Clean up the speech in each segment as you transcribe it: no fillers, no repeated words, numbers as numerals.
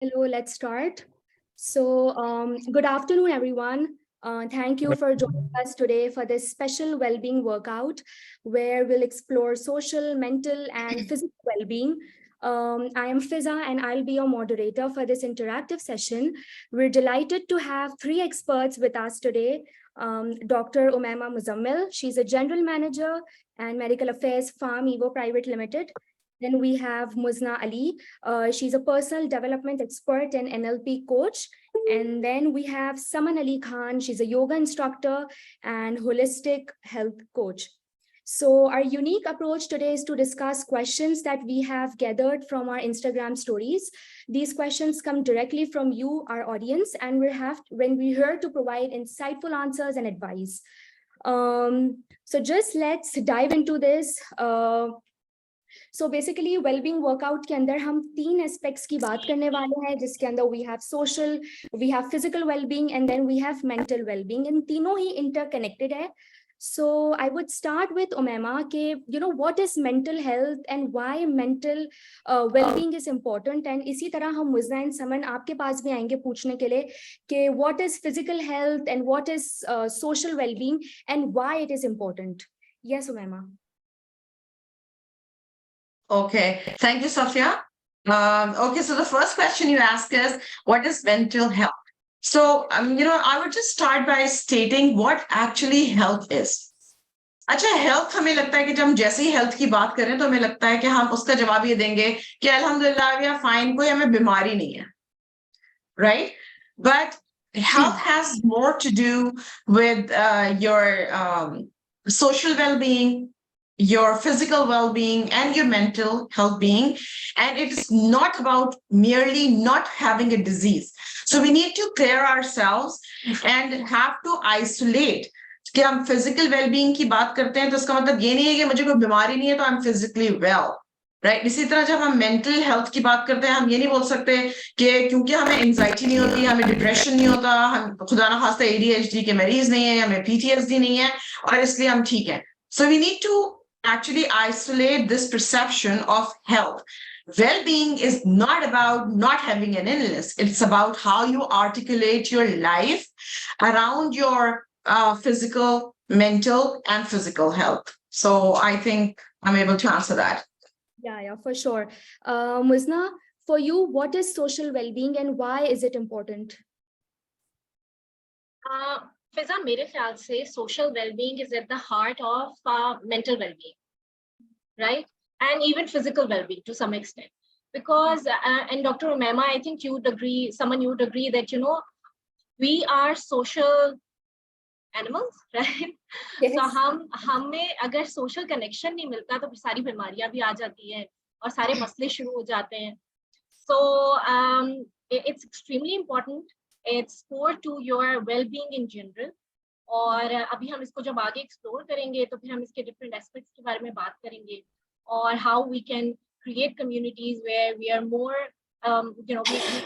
Hello, let's start. Good afternoon, everyone. Thank you for joining us today for this special well-being workout where we'll explore social, mental, and physical well-being. I am Fiza and I'll be your moderator for this interactive session. We're delighted to have three experts with us today. Dr. Umaimah Muzammil, she's a general manager and medical affairs Pharmevo Pvt Ltd. Then we have Muzna Ali. She's a personal development expert and NLP coach. And then we have Saman Ali Khan. She's a yoga instructor and holistic health coach. So our unique approach today is to discuss questions that we have gathered from our Instagram stories. These questions come directly from you, our audience, and we're here to provide insightful answers and advice. So just let's dive into this. So basically wellbeing workout के अंदर हम तीन aspects की बात करने वाले हैं जिसके अंदर we have social, we have physical wellbeing and then we have mental wellbeing. इन तीनों ही इंटरकनेक्टेड है. So I would start with Umaimah ke what is mental health and why mental well-being is important, and इसी तरह हम मुज़ना and someone आपके पास भी आएंगे पूछने के लिए कि what is physical health and what is social well-being and why it is important. Yes, Umaimah. Okay, thank you, Safia. Okay, so the first question you ask is, what is mental health? So, I would just start by stating what actually health is. अच्छा, health हमें लगता है कि जब हम जैसे ही health की बात करें तो हमें लगता है कि हम उसका जवाब ये देंगे कि अल्हम्दुलिल्लाह वी आर फाइन, कोई हमें बीमारी नहीं है, right? But health has more to do with your social well-being, your physical well-being, and your mental health being. And it's not about merely not having a disease. So we need to clear ourselves and have to isolate. कि हम physical wellbeing की बात करते हैं तो इसका मतलब ये नहीं है कि मुझे कोई बीमारी नहीं है तो I am physically well, right? इसी तरह जब हम मेंटल हेल्थ की बात करते हैं हम ये नहीं बोल सकते कि क्योंकि हमें एंजाइटी नहीं होती, हमें डिप्रेशन नहीं होता, हम खुदा ना खास्ता एडीएचडी के मरीज नहीं है, हमें पीटीएसडी नहीं है और इसलिए हम ठीक है. So we need to actually isolate this perception of health. Well-being is not about not having an illness. It's about how you articulate your life around your physical, mental, and physical health. So I think I'm able to answer that. Yeah, for sure. Muzna, for you, what is social well-being and why is it important? Fiza, मेरे ख्याल से social well-being is at the heart of mental well-being, right? And even physical well-being to some extent. Because, and Dr. Umaimah, I think you would agree, someone you would agree that, we are social animals, right? Yes. So हमें अगर social connection नहीं मिलता तो सारी बीमारियां भी आ जाती हैं और सारे मसले शुरू हो जाते हैं. So it's extremely important. It's core to your well-being in general. और अभी हम इसको जब आगे explore करेंगे तो फिर हम इसके different aspects के बारे में बात करेंगे और how we can create communities where we are more, we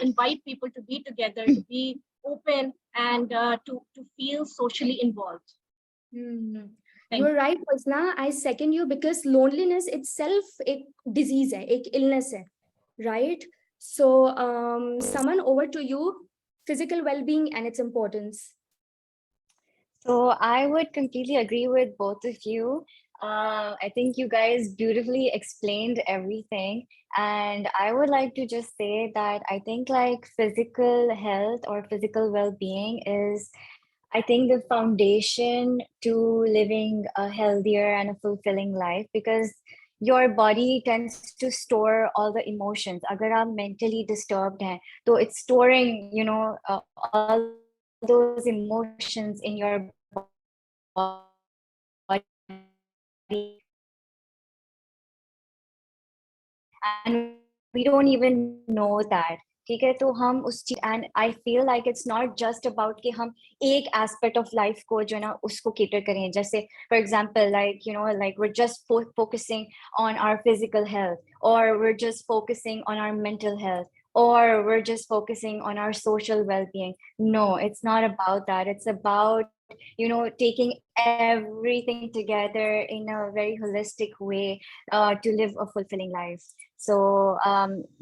invite people to be together, to be open and to feel socially involved. You're right, Muzna. I second you because loneliness itself एक disease है, एक illness है, right? So, Saman, over to you. Physical well-being and its importance. So I would completely agree with both of you. I think you guys beautifully explained everything. And I would like to just say that I think like physical health or physical well-being is, I think, the foundation to living a healthier and a fulfilling life, because your body tends to store all the emotions. Agar aap mentally disturbed hai, so it's storing, all those emotions in your body. And we don't even know that. ठीक है, तो हम उस चीज, and I feel like it's not just about कि हम एक aspect of life को जो ना उसको cater करें. जैसे for example, like we're just focusing on our physical health, or we're just focusing on our mental health, or we're just focusing on our social well-being. No, it's not about that. It's about taking everything together in a very holistic way to live a fulfilling life. So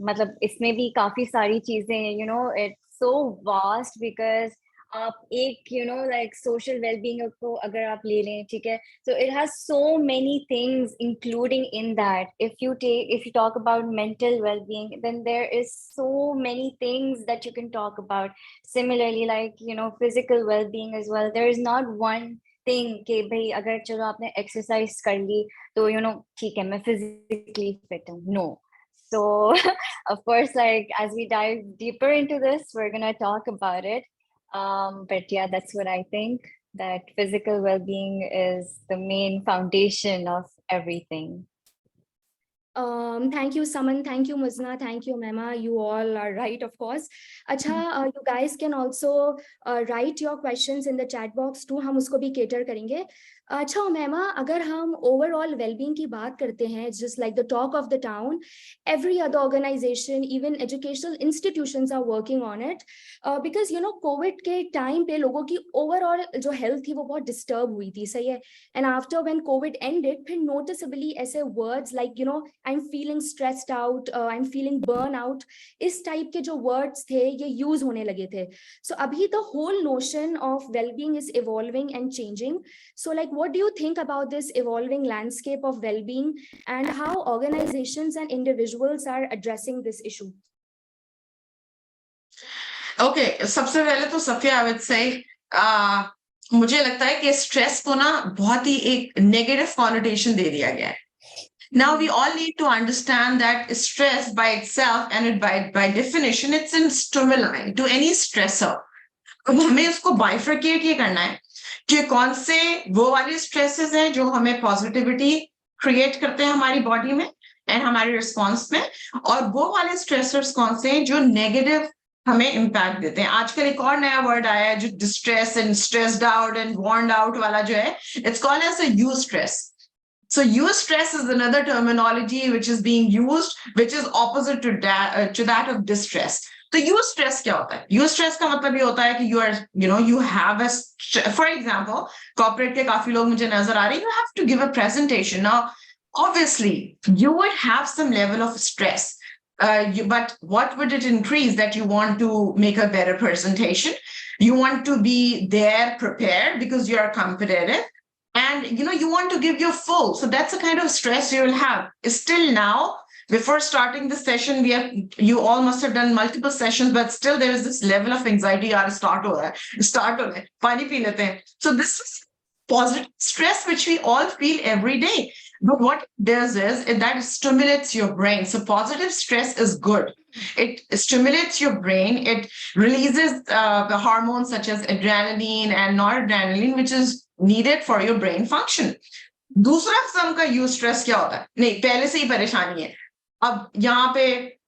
मतलब इसमें भी काफी सारी चीजें, it's so vast because आप एक like social well-being को अगर आप ले लें, ठीक है, so it has so many things including in that. If you talk about mental well-being, then there is so many things that you can talk about. Similarly, like physical well-being as well, there is not one thing कि भाई अगर चलो आपने exercise कर ली तो ठीक है मैं physically fit हूँ. No. So of course, like as we dive deeper into this, we're gonna talk about it. But yeah, that's what I think, that physical well-being is the main foundation of everything. Thank you, Saman. Thank you, Muzna. Thank you, Umaimah. You all are right, of course. Acha, you guys can also write your questions in the chat box too. हम उसको भी cater करेंगे. अच्छा उमैमा, अगर हम overall wellbeing की बात करते हैं, just like the talk of the town, every other organization, even educational institutions are working on it, because Covid के टाइम पे लोगों की ओवरऑल जो हेल्थ थी वो बहुत डिस्टर्ब हुई थी, सही है. And after when Covid ended, फिर नोटिसेबली ऐसे words like I am feeling stressed out, I am feeling burn out, इस टाइप के जो वर्ड्स थे ये यूज होने लगे थे. सो अभी the whole notion of wellbeing is evolving and changing. So like what do you think about this evolving landscape of well-being and how organizations and individuals are addressing this issue? Okay, सबसे पहले तो Safia I would say मुझे लगता है कि stress को ना बहुत ही एक नेगेटिव कॉनोटेशन दे दिया गया है. Now we all need to understand that stress by itself and by definition it's a stimuli to any stressor. अब हमें उसको bifurcate ये करना है कि कौन से वो वाले स्ट्रेसेस हैं जो हमें पॉजिटिविटी क्रिएट करते हैं हमारी बॉडी में एंड हमारे रिस्पॉन्स में, और वो वाले स्ट्रेसर्स कौन से हैं जो नेगेटिव हमें इम्पैक्ट देते हैं. आजकल एक और नया वर्ड आया है जो distress and stressed out and worn out वाला जो है, it's called as a eustress. So eustress is another terminology which is being used, which is opposite to that of distress. तो eustress क्या होता है? Eustress का मतलब ये होता है कि you have a, for example, corporate के काफी लोग मुझे नजर आ रहे हैं, you have to give a presentation. Now, obviously, you would have some level of stress, but what would it increase? That you want to make a better presentation, you want to be there prepared because you are competitive, and you want to give your full. So that's the kind of stress you will have. Still now, before starting the session, you all must have done multiple sessions, but still there is this level of anxiety. Start ho raha hai, pani pee lete hain. So this is positive stress which we all feel every day. But what it does is that it stimulates your brain. So positive stress is good. It stimulates your brain. It releases the hormones such as adrenaline and noradrenaline, which is needed for your brain function. दूसरा किस्म का you stress क्या होता है? नहीं, पहले से ही परेशानी है. अब यहाँ पे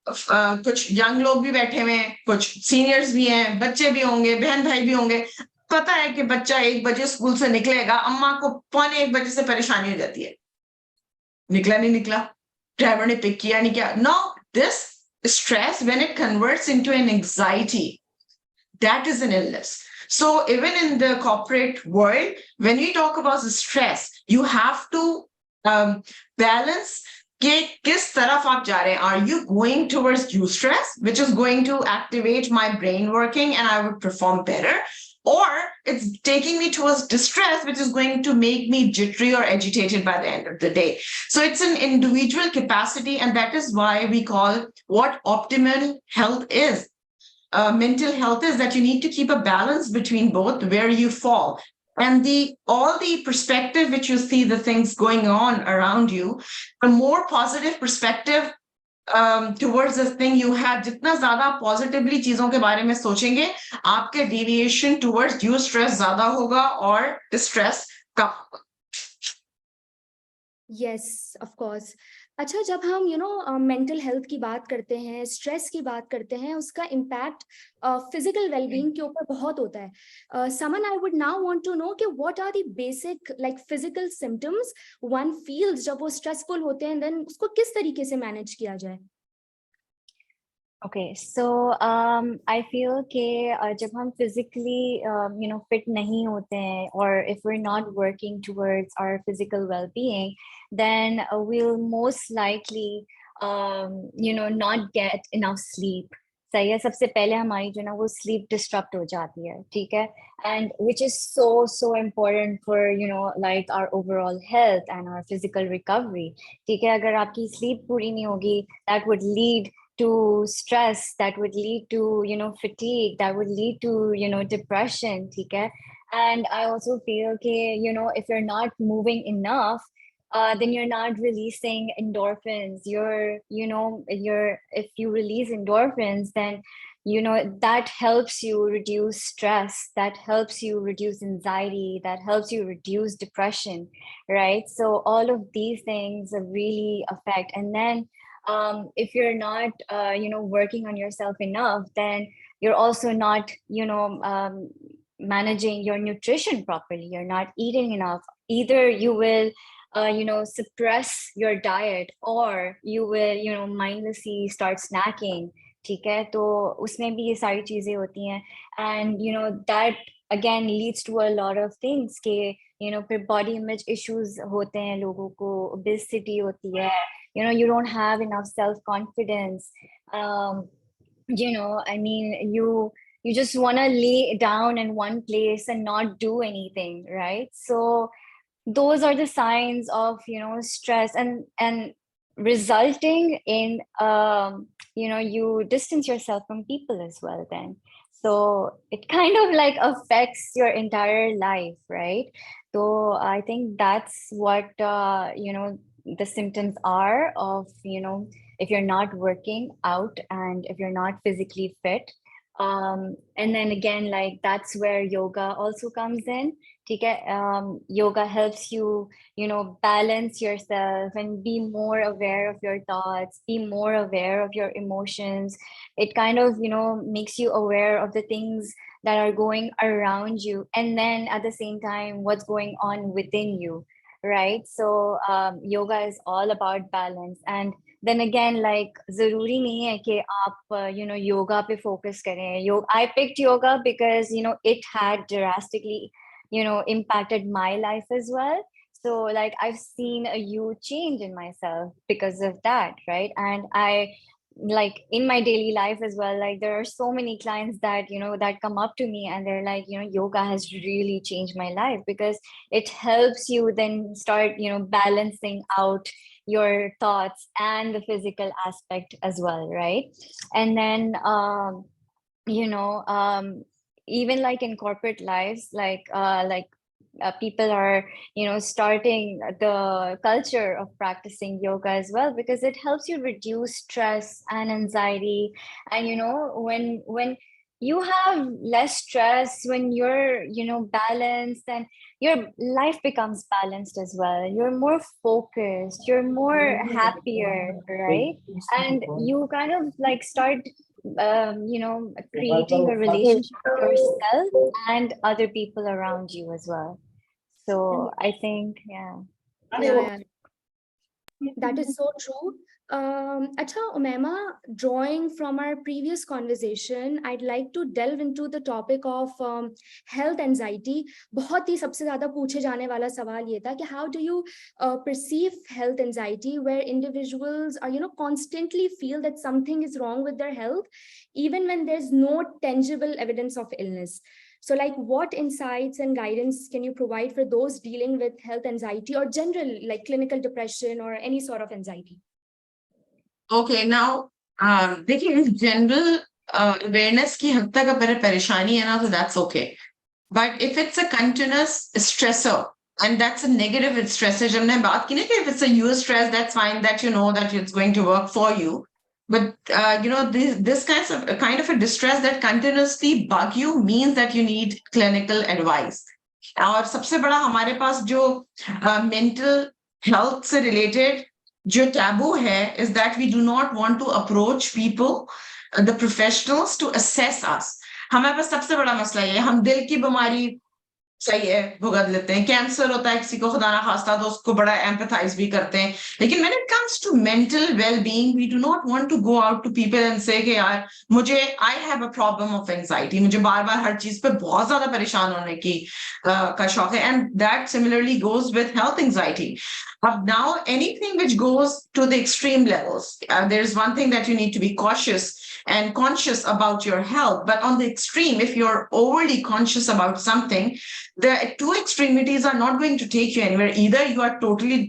कुछ यंग लोग भी बैठे हुए हैं, कुछ सीनियर्स भी हैं, बच्चे भी होंगे, बहन भाई भी होंगे. पता है कि बच्चा 1 बजे स्कूल से निकलेगा, अम्मा को 1:45 बजे से परेशानी हो जाती है. निकला नहीं निकला, ड्राइवर ने पिक किया नहीं किया. Now this stress, when it converts into an anxiety, that is an illness. So even in the corporate world, when we talk about the stress, you have to balance कि किस तरफ आप जा रहे हैं. Are you going towards eustress, which is going to activate my brain working and I would perform better? Or it's taking me towards distress, which is going to make me jittery or agitated by the end of the day. So it's an individual capacity, and that is why we call what optimal health is. Mental health is that you need to keep a balance between both, where you fall. And all the perspective which you see the things going on around you, the more positive perspective towards this thing you have, जितना ज़्यादा positively चीज़ों के बारे में सोचेंगे, आपके deviation towards you stress ज़्यादा होगा और distress कम होगा. Yes, of course. अच्छा, जब हम मेंटल हेल्थ की बात करते हैं, स्ट्रेस की बात करते हैं, उसका इम्पैक्ट फिजिकल वेलबींग के ऊपर बहुत होता है. Saman, I would now want to know कि what are the basic like physical symptoms one feels जब वो स्ट्रेसफुल होते हैं, देन उसको किस तरीके से मैनेज किया जाए. Okay, so I feel कि जब हम physically fit नहीं होते हैं, or if we're not working towards our physical well-being, then we'll most likely not get enough sleep. सही है, सबसे पहले हमारी जो ना वो sleep disrupt हो जाती है, ठीक है, and which is so important for like our overall health and our physical recovery. ठीक है, अगर आपकी sleep पूरी नहीं होगी, that would lead to stress, that would lead to fatigue, that would lead to depression, okay. And I also feel okay, if you're not moving enough, then you're not releasing endorphins. You're if you release endorphins, then that helps you reduce stress, that helps you reduce anxiety, that helps you reduce depression, right? So all of these things really affect. And then if you're not working on yourself enough, then you're also not managing your nutrition properly. You're not eating enough. Either you will suppress your diet, or you will mindlessly start snacking. ठीक है, तो उसमें भी ये सारी चीजें होती हैं, and that again leads to a lot of things के फिर body image issues होते हैं लोगों को, obesity होती है, you don't have enough self-confidence. I mean, you just want to lay down in one place and not do anything, right? So those are the signs of stress, and resulting in you distance yourself from people as well then. So it kind of like affects your entire life, right? So I think that's what the symptoms are of if you're not working out and if you're not physically fit. And then again, like that's where yoga also comes in. Yoga helps you balance yourself and be more aware of your thoughts, be more aware of your emotions. It kind of makes you aware of the things that are going around you, and then at the same time what's going on within you, right? So yoga is all about balance. And then again, like zaruri nahi hai कि आप yoga पे focus करें. I picked yoga because it had drastically impacted my life as well. So like I've seen a huge change in myself because of that, right? And I like in my daily life as well, like there are so many clients that that come up to me and they're like yoga has really changed my life, because it helps you then start balancing out your thoughts and the physical aspect as well, right? And then even like in corporate lives, like people are starting the culture of practicing yoga as well, because it helps you reduce stress and anxiety. And when you have less stress, when you're balanced, and your life becomes balanced as well, you're more focused, you're more happier, right? And you kind of like start creating a relationship with yourself and other people around you as well. So I think, yeah. Yeah, that is so true. Acha, Umaimah, drawing from our previous conversation, I'd like to delve into the topic of health anxiety. बहुत ही सबसे ज़्यादा पूछे जाने वाला सवाल ये था कि how do you perceive health anxiety, where individuals are constantly feel that something is wrong with their health, even when there's no tangible evidence of illness. So like what insights and guidance can you provide for those dealing with health anxiety or general like clinical depression or any sort of anxiety? Okay, now, देखिए in general awareness की हद तक अगर परेशानी है ना, तो that's okay. But if it's a continuous stressor, and that's a negative stressor, जब हमने बात की ना कि if it's a US stress, that's fine, that you know that it's going to work for you. But this kind of a distress that continuously bug you means that you need clinical advice. और सबसे बड़ा हमारे पास जो mental health से related जो taboo है is that we do not want to approach people, the professionals, to assess us. हमारे पास सबसे बड़ा मसला ये है, हम दिल की बीमारी सही है, भुगत लेते हैं। कैंसर होता है किसी को, खुदा ना खास्ता, तो उसको बड़ा एम्पैथाइज भी करते हैं। लेकिन when it comes to mental well being, we do not want to go out to people and say कि यार मुझे, I have a problem of anxiety, मुझे बार बार हर चीज पे बहुत ज्यादा परेशान होने की का शौक है। And that similarly goes with health anxiety. Now anything which goes to the extreme levels, there's one thing that you need to be cautious and conscious about your health. But on the extreme, if you're overly conscious about something, the two extremities are not going to take you anywhere. Either you are totally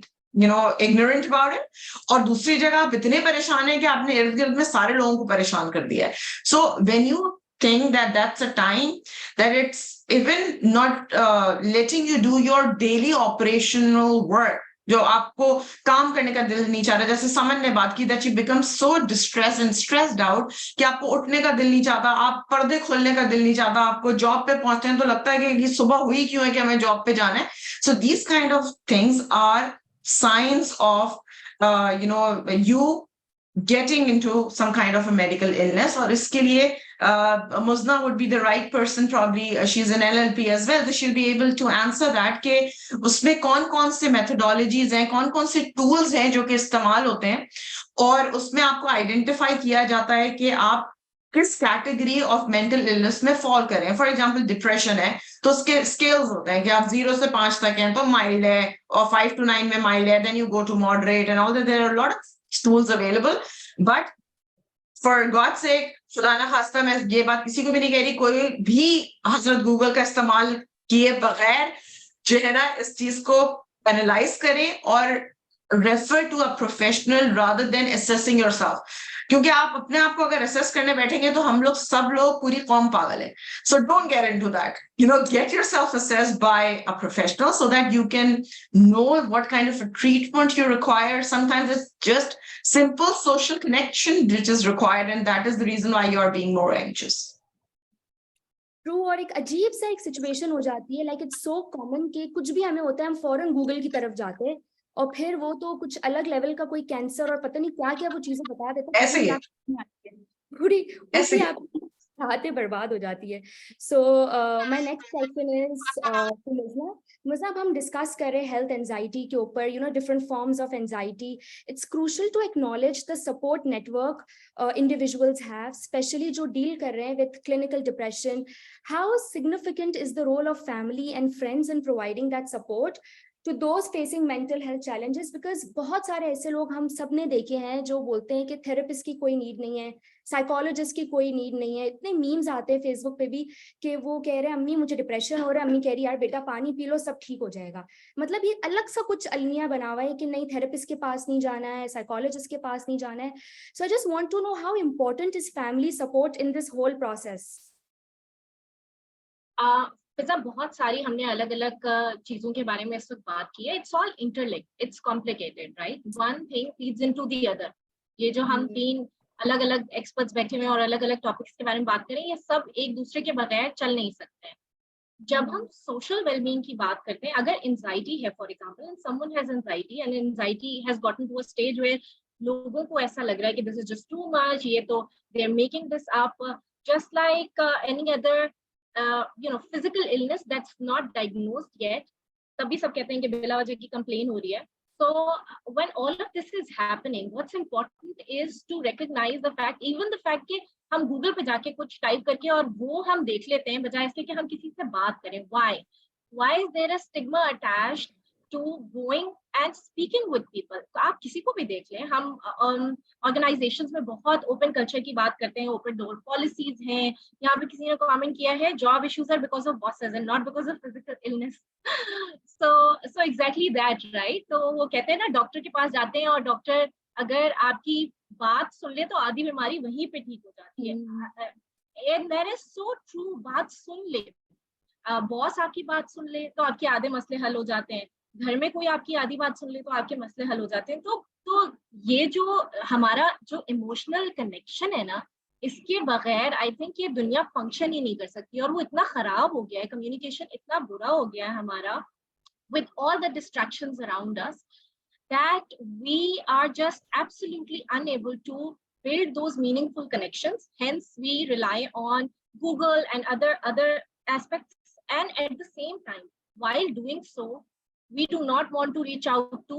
ignorant about it, और दूसरी जगह आप इतने परेशान हैं कि आपने इर्द गिर्द में सारे लोगों को परेशान कर दिया है. So when you think that that's a time that it's even not letting you do your daily operational work, जो आपको काम करने का दिल नहीं चाह रहा, जैसे समन ने बात की, that you become so distressed and stressed out कि आपको उठने का दिल नहीं चाहता, आप पर्दे खोलने का दिल नहीं चाहता, आपको जॉब पे पहुंचते हैं तो लगता है कि ये सुबह हुई क्यों है कि हमें जॉब पे जाना है. So these kind of things are signs of you getting into some kind of a medical illness. और इसके लिए Muzna would be the right person, probably she's an LLP as well, so she'll be able to answer that कि उसमें कौन कौन से methodologies हैं, कौन कौन से tools हैं जो कि इस्तेमाल होते हैं, और उसमें आपको आइडेंटिफाई किया जाता है कि आप किस कैटेगरी ऑफ मेंटल इलनेस में फॉल करें. फॉर एग्जांपल डिप्रेशन है तो उसके स्केल्स होते हैं कि आप 0 से 5 तक हैं तो माइल्ड है, और 5 to 9 में माइल्ड है, then you go to moderate and all that. There are lot of tools available. But for god sake, खुदा ना खास्ता, मैं ये बात किसी को भी नहीं कह रही, कोई भी हजरत गूगल का इस्तेमाल किए बगैर जो है ना इस चीज को एनालाइज करें और refer to a professional rather than assessing yourself. क्योंकि आप अपने आप को अगर असेस करने बैठेंगे तो हम लोग सब लोग, पूरी कौम पागल है. So don't get into that. Get yourself assessed by a professional so that you can know what kind of a treatment you require. Sometimes it's just simple social connection which is required, and that is the reason why you are being more anxious. True. और एक अजीब सा एक situation हो जाती है, like it's so common कि कुछ भी हमें होता है हम फौरन गूगल की तरफ जाते हैं, और फिर वो तो कुछ अलग लेवल का कोई कैंसर और पता नहीं क्या क्या वो चीजें बता देते हैं. ऐसे ही है. पूरी ऐसे उसी ही. आप राहतें बर्बाद हो जाती है. So my next question is मुझे, अब हम डिस्कस कर रहे हैं हेल्थ एंजाइटी के ऊपर, different forms of anxiety. It's crucial to acknowledge the support network individuals have, especially जो डील कर रहे हैं with clinical depression. How significant is the role of family and friends in providing that support to those facing mental health challenges? Because बहुत सारे ऐसे लोग हम सब ने देखे हैं जो बोलते हैं कि थेरेपिस्ट की कोई नीड नहीं है, साइकोलॉजिस्ट की कोई नीड नहीं है. इतने मीम्स आते हैं फेसबुक पे भी कि वो कह रहे हैं अम्मी मुझे डिप्रेशन हो रहा है, अम्मी कह रही यार बेटा पानी पी लो सब ठीक हो जाएगा. मतलब ये अलग सा कुछ अलमिया बना हुआ है कि नहीं थेरेपिस्ट के पास नहीं जाना है, साइकोलॉजिस्ट के पास नहीं जाना है. So I just want to know how important is family support in this whole process? फिजा बहुत सारी हमने अलग अलग चीजों के बारे में इस वक्त बात की है. It's all interlinked, it's complicated, right? One thing feeds into the other. ये जो हम तीन अलग अलग एक्सपर्ट्स बैठे हुए हैं और अलग अलग टॉपिक्स के बारे में बात करें, ये सब एक दूसरे के बगैर चल नहीं सकते हैं. जब हम सोशल वेलबींग की बात करते हैं, अगर एंजाइटी है for example, and someone has anxiety and anxiety has gotten to a stage where लोगों को ऐसा लग रहा है कि this is just too much, ये तो they are making this up, just like any other physical illness that's not diagnosed yet. तभी सब कहते हैं कि बिला वजह की कंप्लेन हो रही है. So when all of this is happening, what's important is to recognize the fact, even the fact कि हम गूगल पे जाके कुछ टाइप करके और वो हम देख लेते हैं बजाय इसके कि हम किसी से बात करें. Why is there a stigma attached to going and speaking with people? तो आप किसी को भी देख लें, हम ऑर्गेनाइजेशंस में बहुत ओपन कल्चर की बात करते हैं, ओपन डोर पॉलिसीज हैं. यहाँ पे किसी ने कमेंट किया है job issues are because of bosses and not because of physical illness. So exactly that, right? तो वो कहते हैं ना, डॉक्टर के पास जाते हैं और डॉक्टर अगर आपकी बात सुन ले तो आधी बीमारी वहीं पे ठीक हो जाती है. And that is so true. बात सुन ले, बॉस आपकी बात सुन ले तो आपके आधे मसले हल हो जाते हैं. घर में कोई आपकी आधी बात सुन ले तो आपके मसले हल हो जाते हैं. तो ये जो हमारा जो इमोशनल कनेक्शन है ना, इसके बगैर आई थिंक ये दुनिया फंक्शन ही नहीं कर सकती. और वो इतना खराब हो गया है, कम्युनिकेशन इतना बुरा हो गया है हमारा, with all the distractions around us, that we are just absolutely unable to build those meaningful connections. Hence we rely on Google and other aspects And at the same time, while doing so, we do not want to reach out to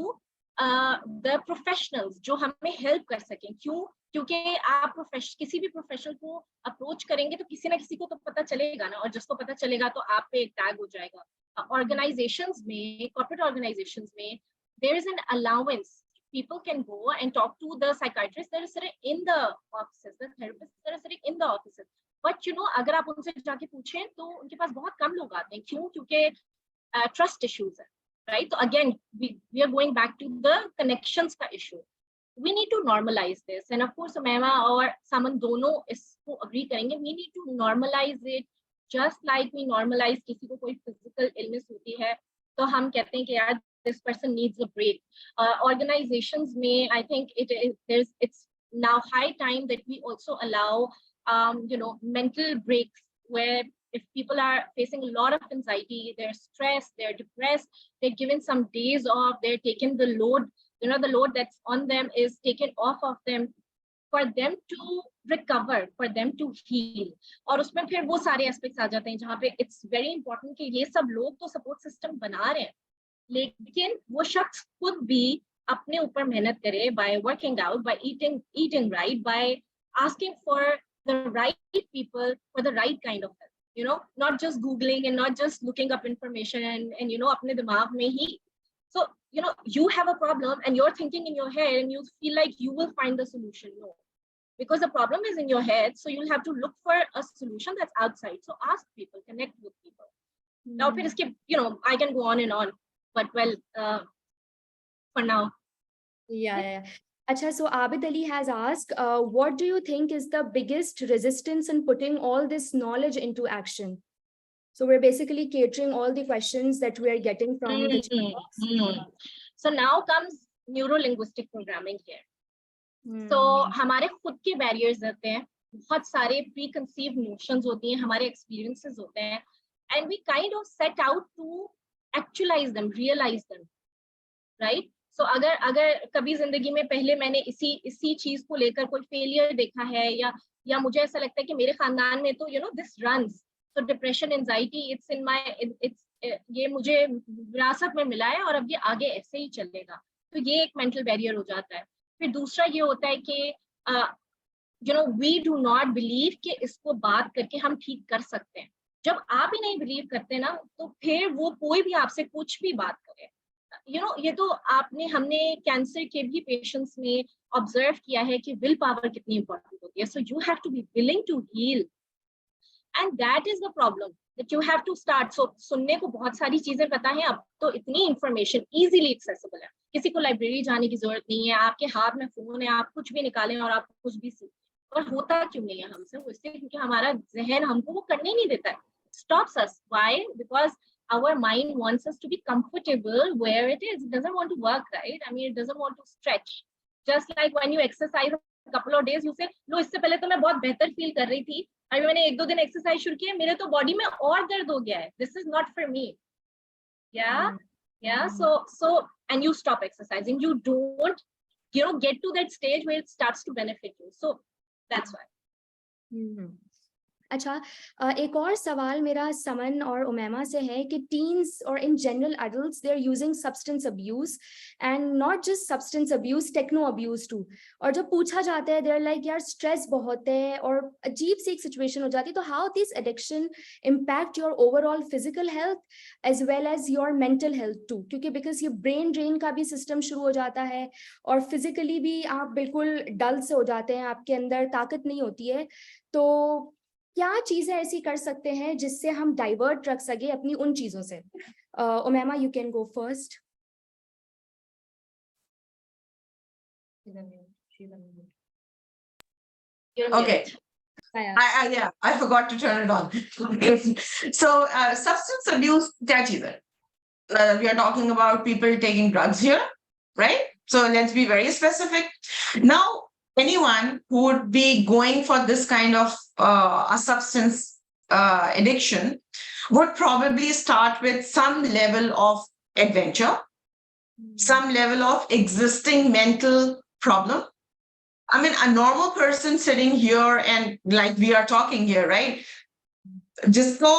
the professionals जो हमें help कर सकें. क्यों? क्योंकि आप किसी भी professional को अप्रोच करेंगे तो किसी ना किसी को तो पता चलेगा ना, और जिसको पता चलेगा तो आप पे एक टैग हो जाएगा. Organizations में, corporate organizations में, there is an allowance. People can go and talk to the psychiatrists that are sitting in the offices, the therapists that are sitting in the offices. But you know, अगर आप उनसे जाके पूछें तो उनके पास बहुत कम लोग आते हैं. क्यों? क्योंकि trust issues है, right? So again, we are going back to the connections का issue. We need to normalize this, and of course Umaimah और Saman दोनों इसको agree करेंगे. We need to normalize it, just like we normalize किसी को कोई physical illness होती है तो हम कहते हैं कि यार this person needs a break. Organizations may, I think it's now high time that we also allow mental breaks, where if people are facing a lot of anxiety, they're stressed, they're depressed, they're given some days off, they're taken the load, the load that's on them is taken off of them, for them to recover, for them to heal. और उसमें फिर वो सारे aspects आ जाते हैं जहाँ पे it's very important कि ये सब लोग तो support system बना रहे हैं, लेकिन वो शख्स खुद भी अपने ऊपर मेहनत करे by working out, by eating right, by asking for the right people for the right kind of help, not just googling and not just looking up information and अपने दिमाग में ही. So you have a problem and you're thinking in your head and you feel like you will find the solution. No, because the problem is in your head, so you'll have to look for a solution that's outside. So ask people, connect with people. Now फिर इसके I can go on and on, but for now. Yeah. Acha, so Abid Ali has asked, what do you think is the biggest resistance in putting all this knowledge into action? So we're basically catering all the questions that we are getting from the chat box. So now comes neuro-linguistic programming here. So हमारे खुद के barriers रहते हैं, बहुत सारे preconceived notions होती हैं, हमारे experiences होते हैं, and we kind of set out to actualize them, realize them, right? So अगर कभी जिंदगी में पहले मैंने इसी चीज को लेकर कोई फेलियर देखा है, या मुझे ऐसा लगता है कि मेरे खानदान में तो this runs, so depression, anxiety, ये मुझे विरासत में मिला है और अब ये आगे ऐसे ही चलेगा, तो ये एक मेंटल बैरियर हो जाता है. फिर दूसरा ये होता है कि we do not believe कि इसको बात करके हम ठीक कर सकते हैं. जब आप ही नहीं बिलीव करते ना, तो फिर वो कोई भी आपसे कुछ भी बात करे. ये तो हमने कैंसर के भी पेशेंट्स में ऑब्जर्व किया है कि विल पावर कितनी इंपॉर्टेंट होती है. So you have to be willing to heal, and that is the problem, that you have to start. So सुनने को बहुत सारी चीजें पता है, अब तो इतनी इंफॉर्मेशन इजीली एक्सेसिबल है, किसी को लाइब्रेरी जाने की जरूरत नहीं है, आपके हाथ में फोन है, आप कुछ भी निकालें और आप कुछ भी सीखें. और होता क्यों नहीं है हमसे? वो इसलिए क्योंकि हमारा जहन हमको वो करने नहीं देता है. Stops us. Why? Because our mind wants us to be comfortable where it is. It doesn't want to work, right? I mean, it doesn't want to stretch. Just like when you exercise a couple of days, you say, लो इससे पहले तो मैं बहुत बेहतर feel कर रही थी, अभी मैंने 1-2 दिन एक्सरसाइज शुरू किया, मेरे तो बॉडी में और दर्द हो गया है. This is not for me. Yeah. So and you stop exercising. You don't, get to that stage where it starts to benefit you. So that's why. अच्छा, एक और सवाल मेरा समन और उमैमा से है कि टीन्स और in general adults they are using substance abuse and not just substance abuse, techno abuse too. और जब पूछा जाता है, दे आर लाइक यार स्ट्रेस बहुत है और अजीब सी एक सिचुएशन हो जाती है. तो how this addiction impact your overall physical health as well as your mental health too? क्योंकि बिकॉज ये ब्रेन ड्रेन का भी सिस्टम शुरू हो जाता है और फिजिकली भी आप बिल्कुल डल से हो जाते हैं, आपके अंदर ताकत नहीं होती है. तो क्या चीजें ऐसी कर सकते हैं जिससे हम डाइवर्ट रख सके अपनी उन चीजों से? Umaima, you can go first. Okay. I forgot to turn it on. So substance abuse, क्या चीज़ है? We are talking about people taking drugs here, right? So let's be very specific. Now, anyone who would be going for this kind of a substance addiction would probably start with some level of adventure, some level of existing mental problem. I mean, a normal person sitting here and like we are talking here, right? जिसको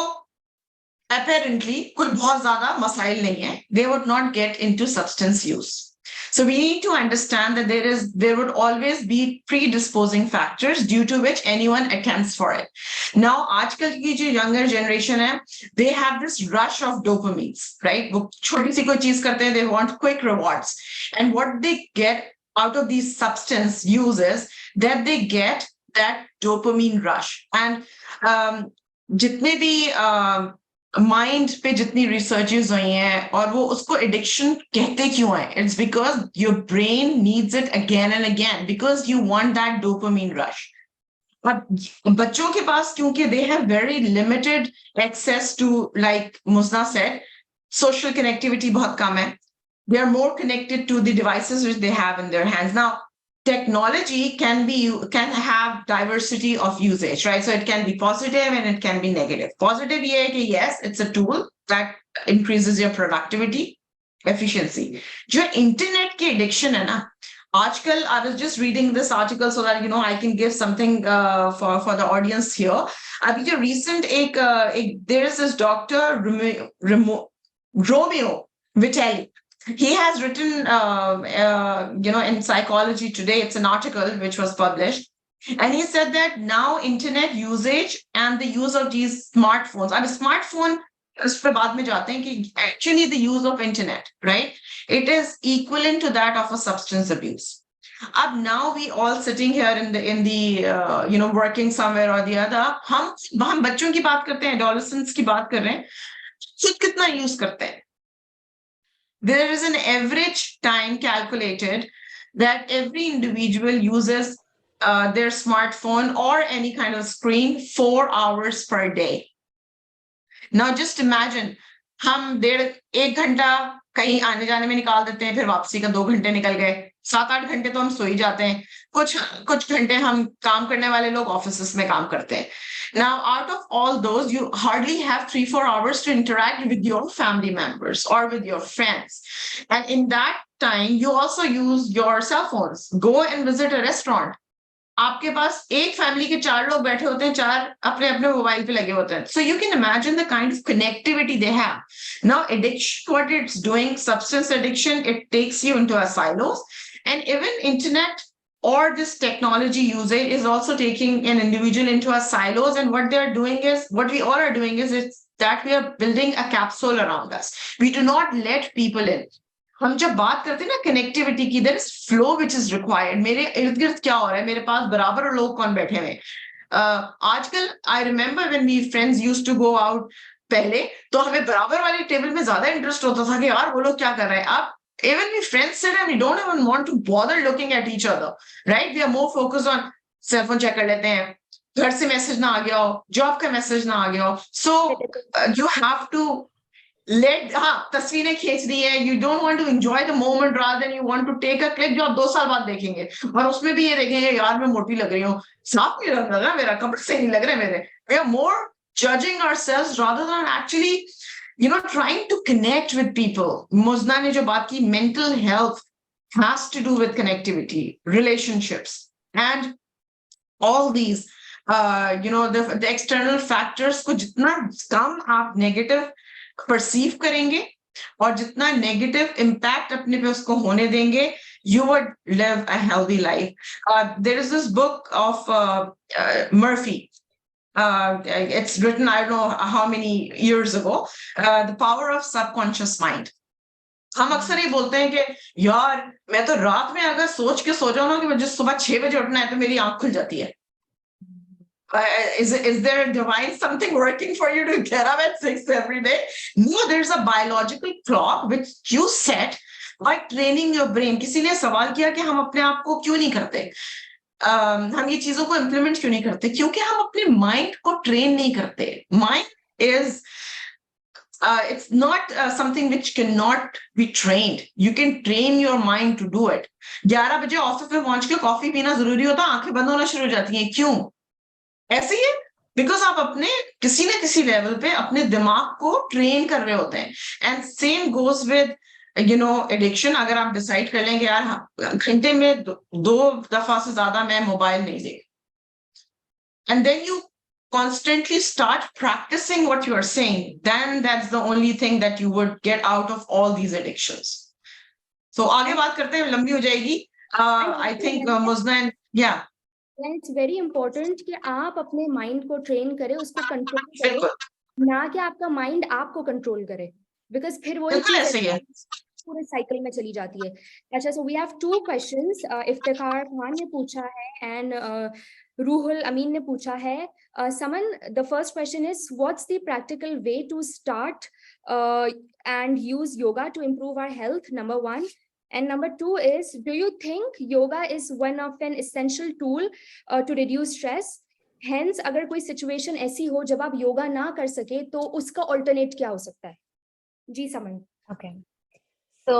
apparently कोई बहुत ज़्यादा मसाइल नहीं है, they would not get into substance use. So we need to understand that there would always be predisposing factors due to which anyone attempts for it. Now, आजकल की जो younger generation है, they have this rush of dopamines, right? वो छोटी सी कोई चीज करते हैं, they want quick rewards, and what they get out of these substance uses that they get that dopamine rush. And जितने भी माइंड पे जितनी रिसर्चेस हुई हैं और वो उसको एडिक्शन कहते क्यों है, it's because your brain needs it again and again because you want that dopamine rush. अब बच्चों के पास क्योंकि they have very limited access to, like Mujna said, social connectivity बहुत कम है. They are more connected to the devices which they have in their hands. Now, technology can have diversity of usage, right? So it can be positive and it can be negative. Positive ye hai ki yes, it's a tool that increases your productivity, efficiency. Jo internet ki addiction hai na, aajkal I was just reading this article so that I can give something for the audience here. Abhi jo recent there is this doctor Romeo Vitelli. He has written, in Psychology Today, it's an article which was published. And he said that now internet usage and the use of these smartphones, I mean, smartphone, उस पे बाद में जाते हैं कि actually the use of internet, right? It is equivalent to that of a substance abuse. Ab now we all sitting here in the working somewhere or the other, हम बच्चों की बात करते हैं, adolescents की बात कर रहे हैं, खुद कितना use करते हैं? There is an average time calculated that every individual uses their smartphone or any kind of screen 4 hours per day. Now just imagine, हम 1.5 घंटा कहीं आने जाने में निकाल देते हैं, फिर वापसी का 2 घंटे निकल गए, 7-8 घंटे तो हम सो ही जाते हैं, कुछ घंटे हम काम करने वाले लोग ऑफिसेस में काम करते हैं. Now, out of all those, you hardly have 3-4 hours to interact with your family members or with your friends. And in that time, you also use your cell phones. Go and visit a restaurant. आपके पास एक family के 4 लोग बैठे होते हैं, 4 अपने अपने mobile पे लगे होते हैं. So you can imagine the kind of connectivity they have. Now, addiction, what it's doing, substance addiction, it takes you into a silos. And even internet or this technology usage is also taking an individual into a silos. And what they're doing is, what we all are doing is, it's that we are building a capsule around us. We do not let people in. हम जब बात करते हैं ना connectivity की, there is flow which is required. मेरे इर्द गिर्द क्या हो रहा है, मेरे पास बराबर लोग कौन बैठे हुए. आजकल I remember when we friends used to go out, पहले तो हमें बराबर वाले टेबल में ज्यादा इंटरेस्ट होता था कि यार वो लोग क्या कर रहे हैं. अब even we friends sit and we don't even want to bother looking at each other, right? We are more focused on cell phone check कर लेते हैं, घर से मैसेज ना आ गया हो, जॉब का मैसेज ना आ गया हो. So you have to तस्वीरें खींच दी है, you don't want to enjoy the moment rather than you want to take a click जो आप 2 साल बाद देखेंगे और उसमें भी ये देखेंगे यार मैं मोटी लग रही हूँ, साफ नहीं लग रहा मेरा, कपड़े सही नहीं लग रहे मेरे. We are more judging ourselves rather than actually trying to connect with people. Muzna ne jo baat ki, mental health has to do with connectivity, relationships, and all these the external factors को जितना कम आप negative perceive करेंगे और जितना negative impact अपने पे उसको होने देंगे, you would live a healthy life. There is this book of Murphy. It's written, I don't know how many years ago, The Power of Subconscious Mind. हम अक्सर ये बोलते हैं कि यार मैं तो रात में अगर सोच के सो जाऊं ना कि मुझे सुबह 6 बजे उठना है तो मेरी आंख खुल जाती है. Is there a divine something working for you to get up at 6 every day? No, there's a biological clock which you set by training your brain. किसी ने सवाल किया कि हम अपने आप को क्यों नहीं करते, हम ये चीजों को इम्प्लीमेंट क्यों नहीं करते? क्योंकि हम अपने माइंड को ट्रेन नहीं करते. Mind is it's not something which cannot be trained. You can train your mind to do it. 11 बजे ऑफिस में पहुंच के कॉफी पीना जरूरी होता, आंखें बंद होना शुरू हो जाती हैं. क्यों ऐसे ही है? बिकॉज आप अपने किसी न किसी लेवल पे अपने दिमाग को ट्रेन कर रहे होते हैं. And same goes with addiction. अगर आप डिसाइड कर लेंगे यार घंटे में 2 दफा से ज्यादा मैं मोबाइल नहीं देख, and then you constantly start practicing what you are saying, then that's the only thing that you would get out of all these addictions. So आगे बात करते हैं, लंबी हो जाएगी. I think Muzna, yeah. It's very important कि आप अपने माइंड को ट्रेन करें, उसको कंट्रोल करें, बिल्कुल ना कि आपका माइंड आपको कंट्रोल करे, बिकॉज फिर वही बिल्कुल चीज ऐसे ही है. पूरे साइकिल में चली जाती है. अच्छा, so we have 2 questions. Iftikhar Khan ने पूछा है एंड रूहुल अमीन ने पूछा है. Saman, the first question is what's the practical way to start and use yoga to improve our health, number 1. And number 2 is, do you think yoga is one of an essential tool to reduce stress? Hence, अगर कोई situation ऐसी हो जब आप योगा ना कर सके, तो उसका alternate क्या हो सकता है? जी समन. Okay. So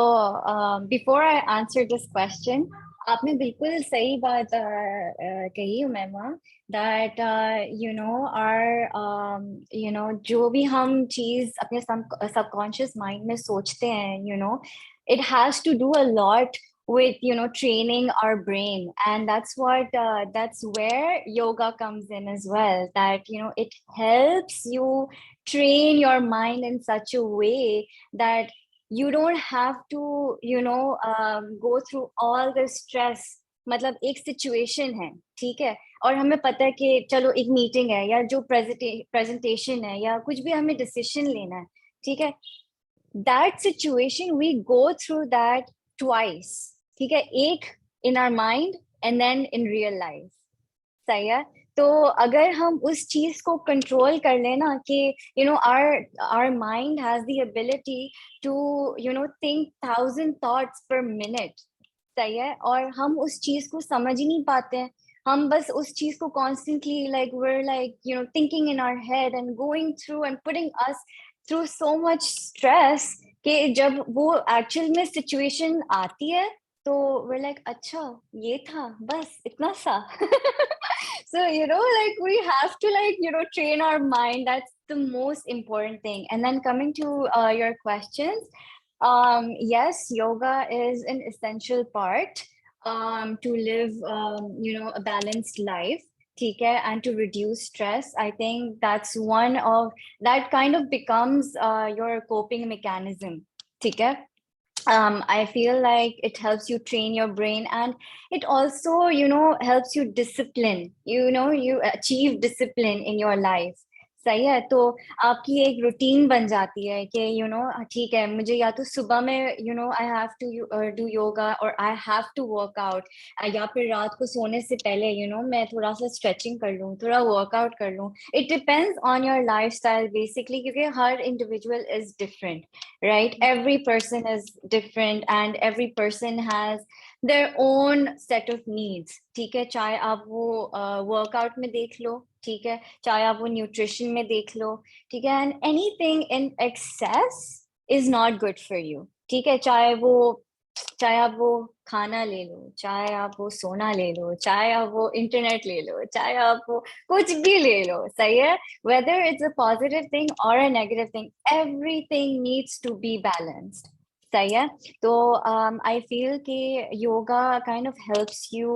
before I answer this question, आपने बिल्कुल सही बात कही Umaima, that you know our you know जो भी हम चीज अपने subconscious mind में सोचते हैं, you know, it has to do a lot with, you know, training our brain, and that's what that's where yoga comes in as well, that, you know, it helps you train your mind in such a way that you don't have to, you know, go through all the stress. मतलब एक situation है, ठीक है, और हमें पता है कि चलो एक meeting है या जो presentation है या कुछ भी हमें decision लेना है, ठीक है, that situation we go through that twice, ठीक है, एक in our mind and then in real life. सही है. तो अगर हम उस चीज को कंट्रोल कर लेना कि you know our mind has the ability to, you know, think 1,000 thoughts per minute, सही है, और हम उस चीज को समझ ही नहीं पाते हैं, हम बस उस चीज को constantly like we're like, you know, thinking in our head and going through and putting us through so much stress कि जब वो actual में situation आती है तो we're like अच्छा ये था बस इतना सा. So, you know, like we have to, like, you know, train our mind. That's the most important thing. And then coming to your questions, yes, yoga is an essential part to live, you know, a balanced life. Okay, and to reduce stress. I think that's one of that kind of becomes your coping mechanism. Okay. I feel like it helps you train your brain, and it also, you know, helps you discipline, you know, you achieve discipline in your life. सही है, तो आपकी एक routine बन जाती है कि you know ठीक है मुझे या तो सुबह में you know I have to do yoga और I have to work out, या फिर रात को सोने से पहले यू नो मैं थोड़ा सा स्ट्रेचिंग कर लूँ, थोड़ा वर्कआउट कर लूँ. It depends on your lifestyle basically, क्योंकि हर individual is different, right? Every person is different and every person has their own set of needs. ठीक है, चाहे आप वो वर्कआउट में देख लो, ठीक है, चाहे आप वो न्यूट्रिशन में देख लो, ठीक है, and anything in excess is not good for you. ठीक है, चाहे आप वो खाना ले लो, चाहे आप वो सोना ले लो, चाहे आप वो इंटरनेट ले लो, चाहे आप वो कुछ भी ले लो, सही है, whether it's a positive thing or a negative thing, everything needs to be balanced. सही है, तो आई फील कि yoga kind of helps you,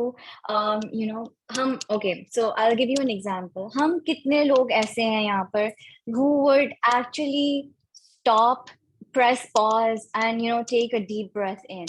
you know, hmm okay, so I will give you an example. हम कितने लोग ऐसे हैं यहाँ पर who would actually stop, press pause and, you know, take a deep breath in?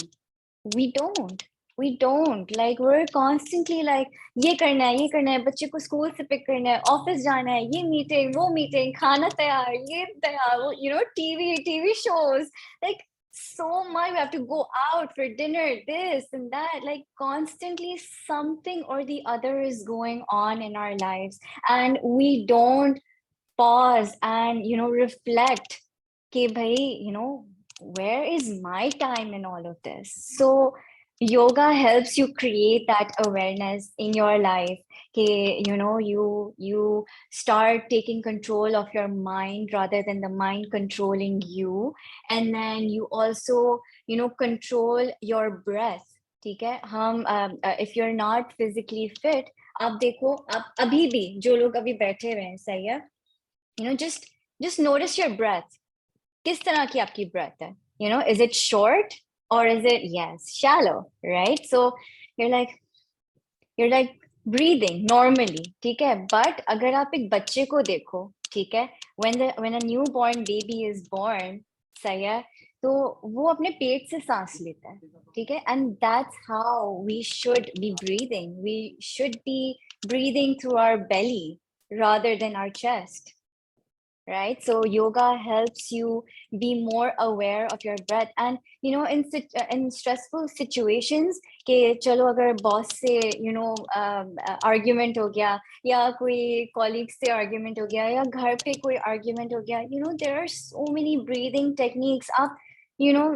We don't, like we're constantly like ये करना है, बच्चे को स्कूल से पिक करना है, ऑफिस जाना है, ये मीटिंग वो मीटिंग, खाना तैयार, ये तैयार, वो, you know, TV shows, like so much, we have to go out for dinner, this and that, like constantly something or the other is going on in our lives, and we don't pause and, you know, reflect कि bhai, you know, where is my time in all of this? So yoga helps you create that awareness in your life, you know, you start taking control of your mind rather than the mind controlling you, and then you also, you know, control your breath. ठीक है, हम if you're not physically fit, आप देखो, आप अभी भी जो लोग अभी बैठे हुए हैं, सही है, you know, just notice your breath. किस तरह की आपकी breath है, you know, is it short or is it, yes, shallow, right? So you're like breathing normally, ठीक है, but अगर आप एक बच्चे को देखो, ठीक है, when a newborn baby is born, सही है, तो वो अपने पेट से सांस लेता है, ठीक है, and that's how we should be breathing. We should be breathing through our belly rather than our chest. Right, so yoga helps you be more aware of your breath, and you know, in stressful situations के चलो अगर boss से argument हो गया, या कोई colleague से argument हो गया, या घर पे कोई argument हो गया, there are so many breathing techniques. आप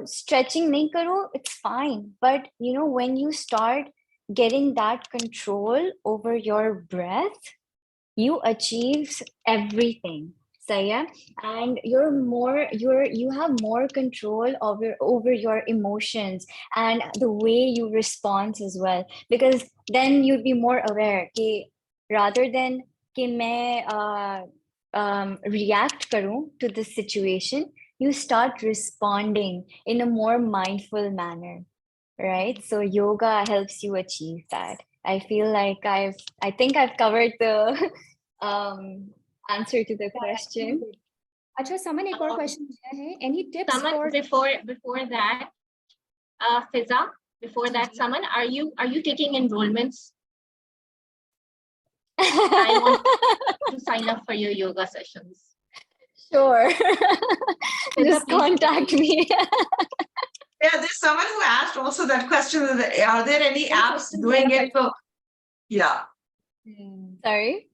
stretching नहीं करो, it's fine, but when you start getting that control over your breath, you achieve everything. Saya, and you have more control over your emotions and the way you respond as well, because then you'd be more aware कि rather than कि मैं react करूं to the situation, you start responding in a more mindful manner, right? So yoga helps you achieve that. I feel like I think I've covered the answer to the question. अच्छा, Saman, एक और question है. Any tips Saman, for before that, Fiza, before that, Saman, are you taking enrollments? I want to sign up for your yoga sessions. Sure. Fiza, Just please contact me. Yeah, there's someone who asked also that question. Are there any apps doing it? So, yeah. Sorry?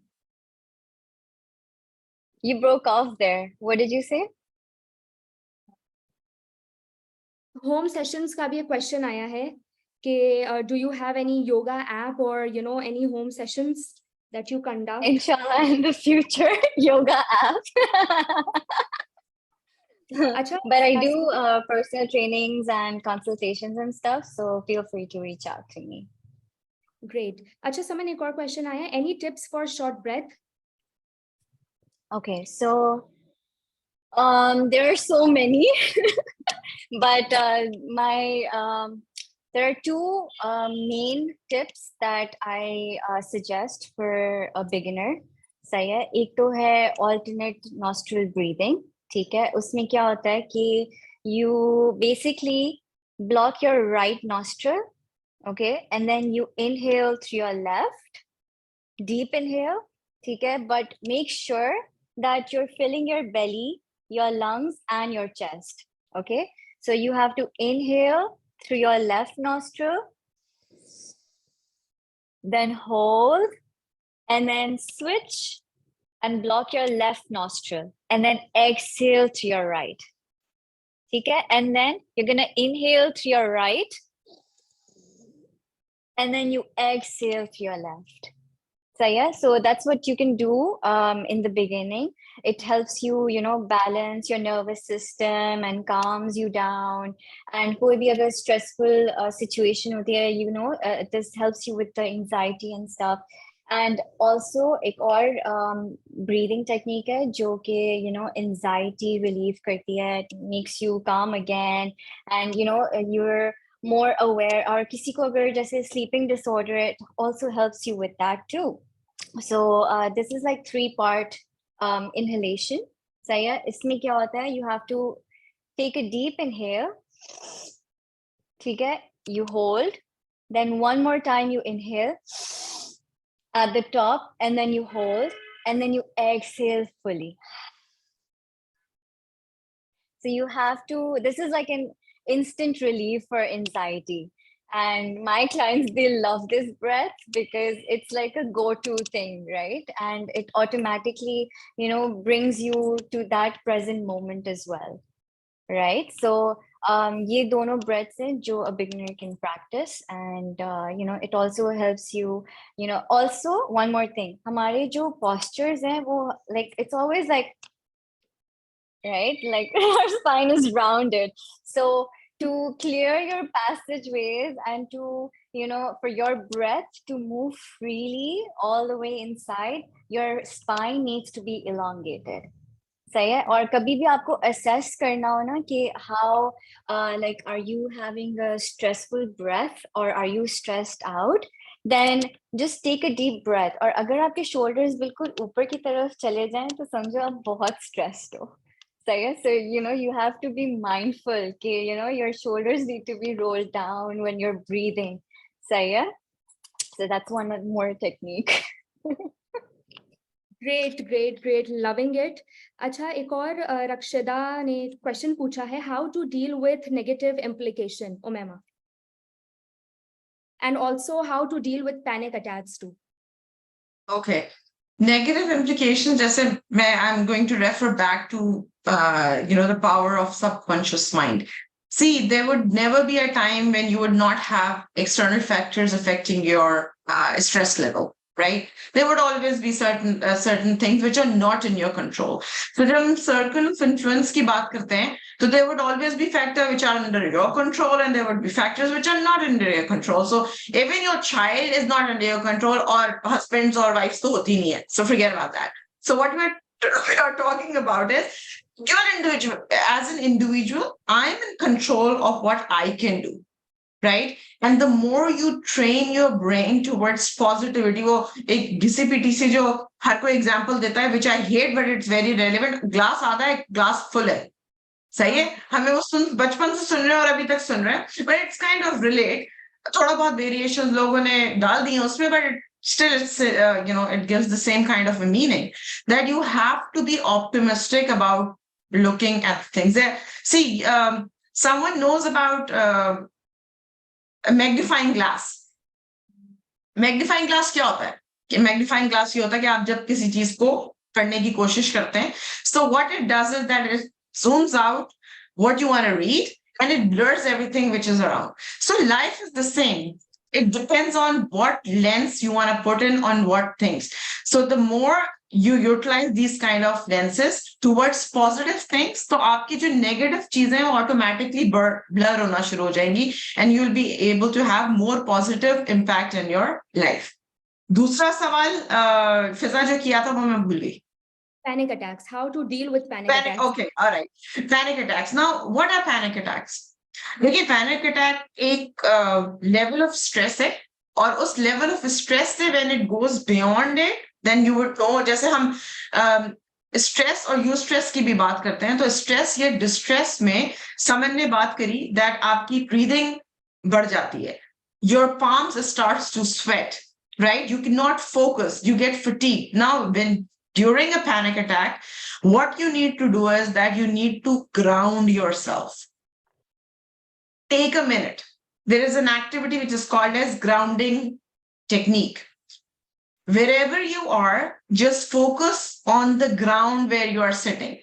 You broke off there. What did you say? home sessions का भी एक question आया है कि do you have any yoga app or any home sessions that you conduct? Inshallah, in the future, yoga app. Achha, But I do personal trainings and consultations and stuff, so feel free to reach out to me. Great. Achha, Saman, एक और question आया. Any tips for short breath? Okay, so there are so many, but there are two main tips that I suggest for a beginner. सही है, एक तो है alternate nostril breathing, ठीक है, उसमें क्या होता है कि you basically block your right nostril, okay, and then you inhale through your left, deep inhale, ठीक है, but make sure that you're filling your belly, your lungs, and your chest, okay? So you have to inhale through your left nostril, then hold, and then switch and block your left nostril, and then exhale to your right. Okay? And then you're gonna inhale to your right, and then you exhale to your left. So yeah, so that's what you can do in the beginning. It helps you, balance your nervous system and calms you down. And कोई भी अगर stressful situation होती है, this helps you with the anxiety and stuff. And also एक और breathing technique है जो कि anxiety relief करती है, it makes you calm again, and you're more aware. और किसी को अगर जैसे sleeping disorder, it also helps you with that too. So this is like 3-part inhalation. So yeah, इसमें क्या होता है? You have to take a deep inhale. ठीक है? You hold. Then one more time you inhale at the top, and then you hold, and then you exhale fully. So you have to, this is like an instant relief for anxiety. And my clients, they love this breath because it's like a go-to thing, right? And it automatically, brings you to that present moment as well, right? So ये दोनों breaths हैं जो a beginner can practice, and it also helps you. Also one more thing, हमारे जो postures हैं वो like it's always like, right? Like our spine is rounded. So to clear your passageways and to, for your breath to move freely all the way inside, your spine needs to be elongated. सही है, और कभी भी आपको assess करना हो ना कि how like are you having a stressful breath or are you stressed out, then just take a deep breath. और अगर आपके shoulders बिल्कुल ऊपर की तरफ चले जाएं तो समझो आप बहुत stressed हो. So you have to be mindful कि your shoulders need to be rolled down when you're breathing. So that's one more technique. Great, loving it. अच्छा, एक और रक्षदा ने क्वेश्चन पूछा है, how to deal with negative implication, Umaimah, and also how to deal with panic attacks too. Okay. Negative implications, जैसे I'm going to refer back to the power of subconscious mind. See, there would never be a time when you would not have external factors affecting your stress level, right? There would always be certain things which are not in your control. So जब हम circle of influence की बात करते हैं, so there would always be factors which are under your control, and there would be factors which are not under your control. So even your child is not under your control, or husbands or wives तो होती नहीं है. So forget about that. So what we are talking about is you're individual. As an individual, I'm in control of what I can do, right? And the more you train your brain towards positivity, वो एक घिसी पिटी से जो हर कोई example देता है, which I hate, but it's very relevant. Glass आधा है, glass full है. सही है, हमें वो बचपन से सुन रहे हैं और अभी तक सुन रहे हैं, but it's kind of relate. थोड़ा बहुत variations लोगों ने डाल दी हैं उसमें, but still it's it gives the same kind of a meaning, that you have to be optimistic about looking at things. See, someone knows about a magnifying glass. Magnifying glass क्या होता है? कि magnifying glass ये होता है कि आप जब किसी चीज को पढ़ने की कोशिश करते हैं, so what it does is that it zooms out what you want to read and it blurs everything which is around. So life is the same. It depends on what lens you want to put in on what things. So the more you utilize these kind of lenses towards positive things, तो आपकी जो negative चीजें हैं automatically blur होना शुरू हो जाएंगी, and you'll be able to have more positive impact in your life. दूसरा सवाल फिजा जो किया था वो मैं भूल गई. Panic attacks, how to deal with panic attacks. Okay, all right. Panic attacks. Now, what are panic attacks? देखिए, panic attack एक level of stress है, और उस level of stress से when it goes beyond it, then you would know. जैसे हम stress और eustress की भी बात करते हैं, तो stress या distress में समन ने बात करी that आपकी breathing बढ़ जाती है. Your palms starts to sweat, right? You cannot focus. You get fatigued. Now, during a panic attack, what you need to do is that you need to ground yourself. Take a minute. There is an activity which is called as grounding technique. Wherever you are, just focus on the ground where you are sitting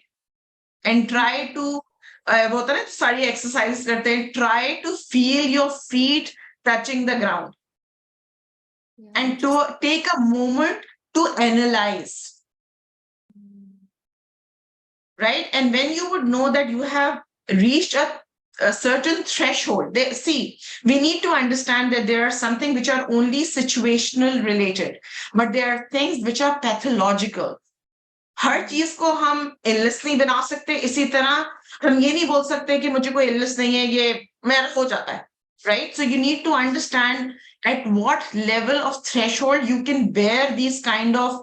and try to सारी exercise करते हैं, try to feel your feet touching the ground. Yeah. And to take a moment to analyze. Right? And when you would know that you have reached a certain threshold, we need to understand that there are something which are only situational related, but there are things which are pathological. हर चीज को हम illness नहीं बना सकते, इसी तरह हम ये नहीं बोल सकते कि मुझे कोई illness नहीं है, ये मेरा हो जाता है. Right? So you need to understand at what level of threshold you can bear these kind of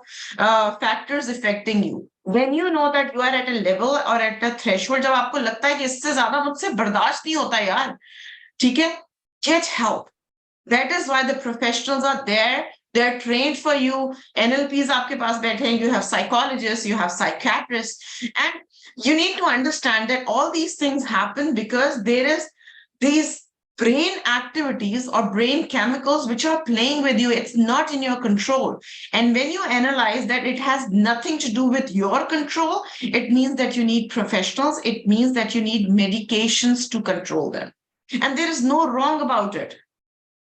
factors affecting you. When you know that you are at a level or at a threshold, जब आपको लगता है कि इससे ज्यादा मुझसे बर्दाश्त नहीं होता यार, ठीक है, get help. That is why the professionals are there. They're trained for you. NLPs आपके पास बैठे हैं. You have psychologists, you have psychiatrists, and you need to understand that all these things happen because there is these brain activities or brain chemicals which are playing with you. It's not in your control. And when you analyze that it has nothing to do with your control, it means that you need professionals. It means that you need medications to control them. And there is no wrong about it.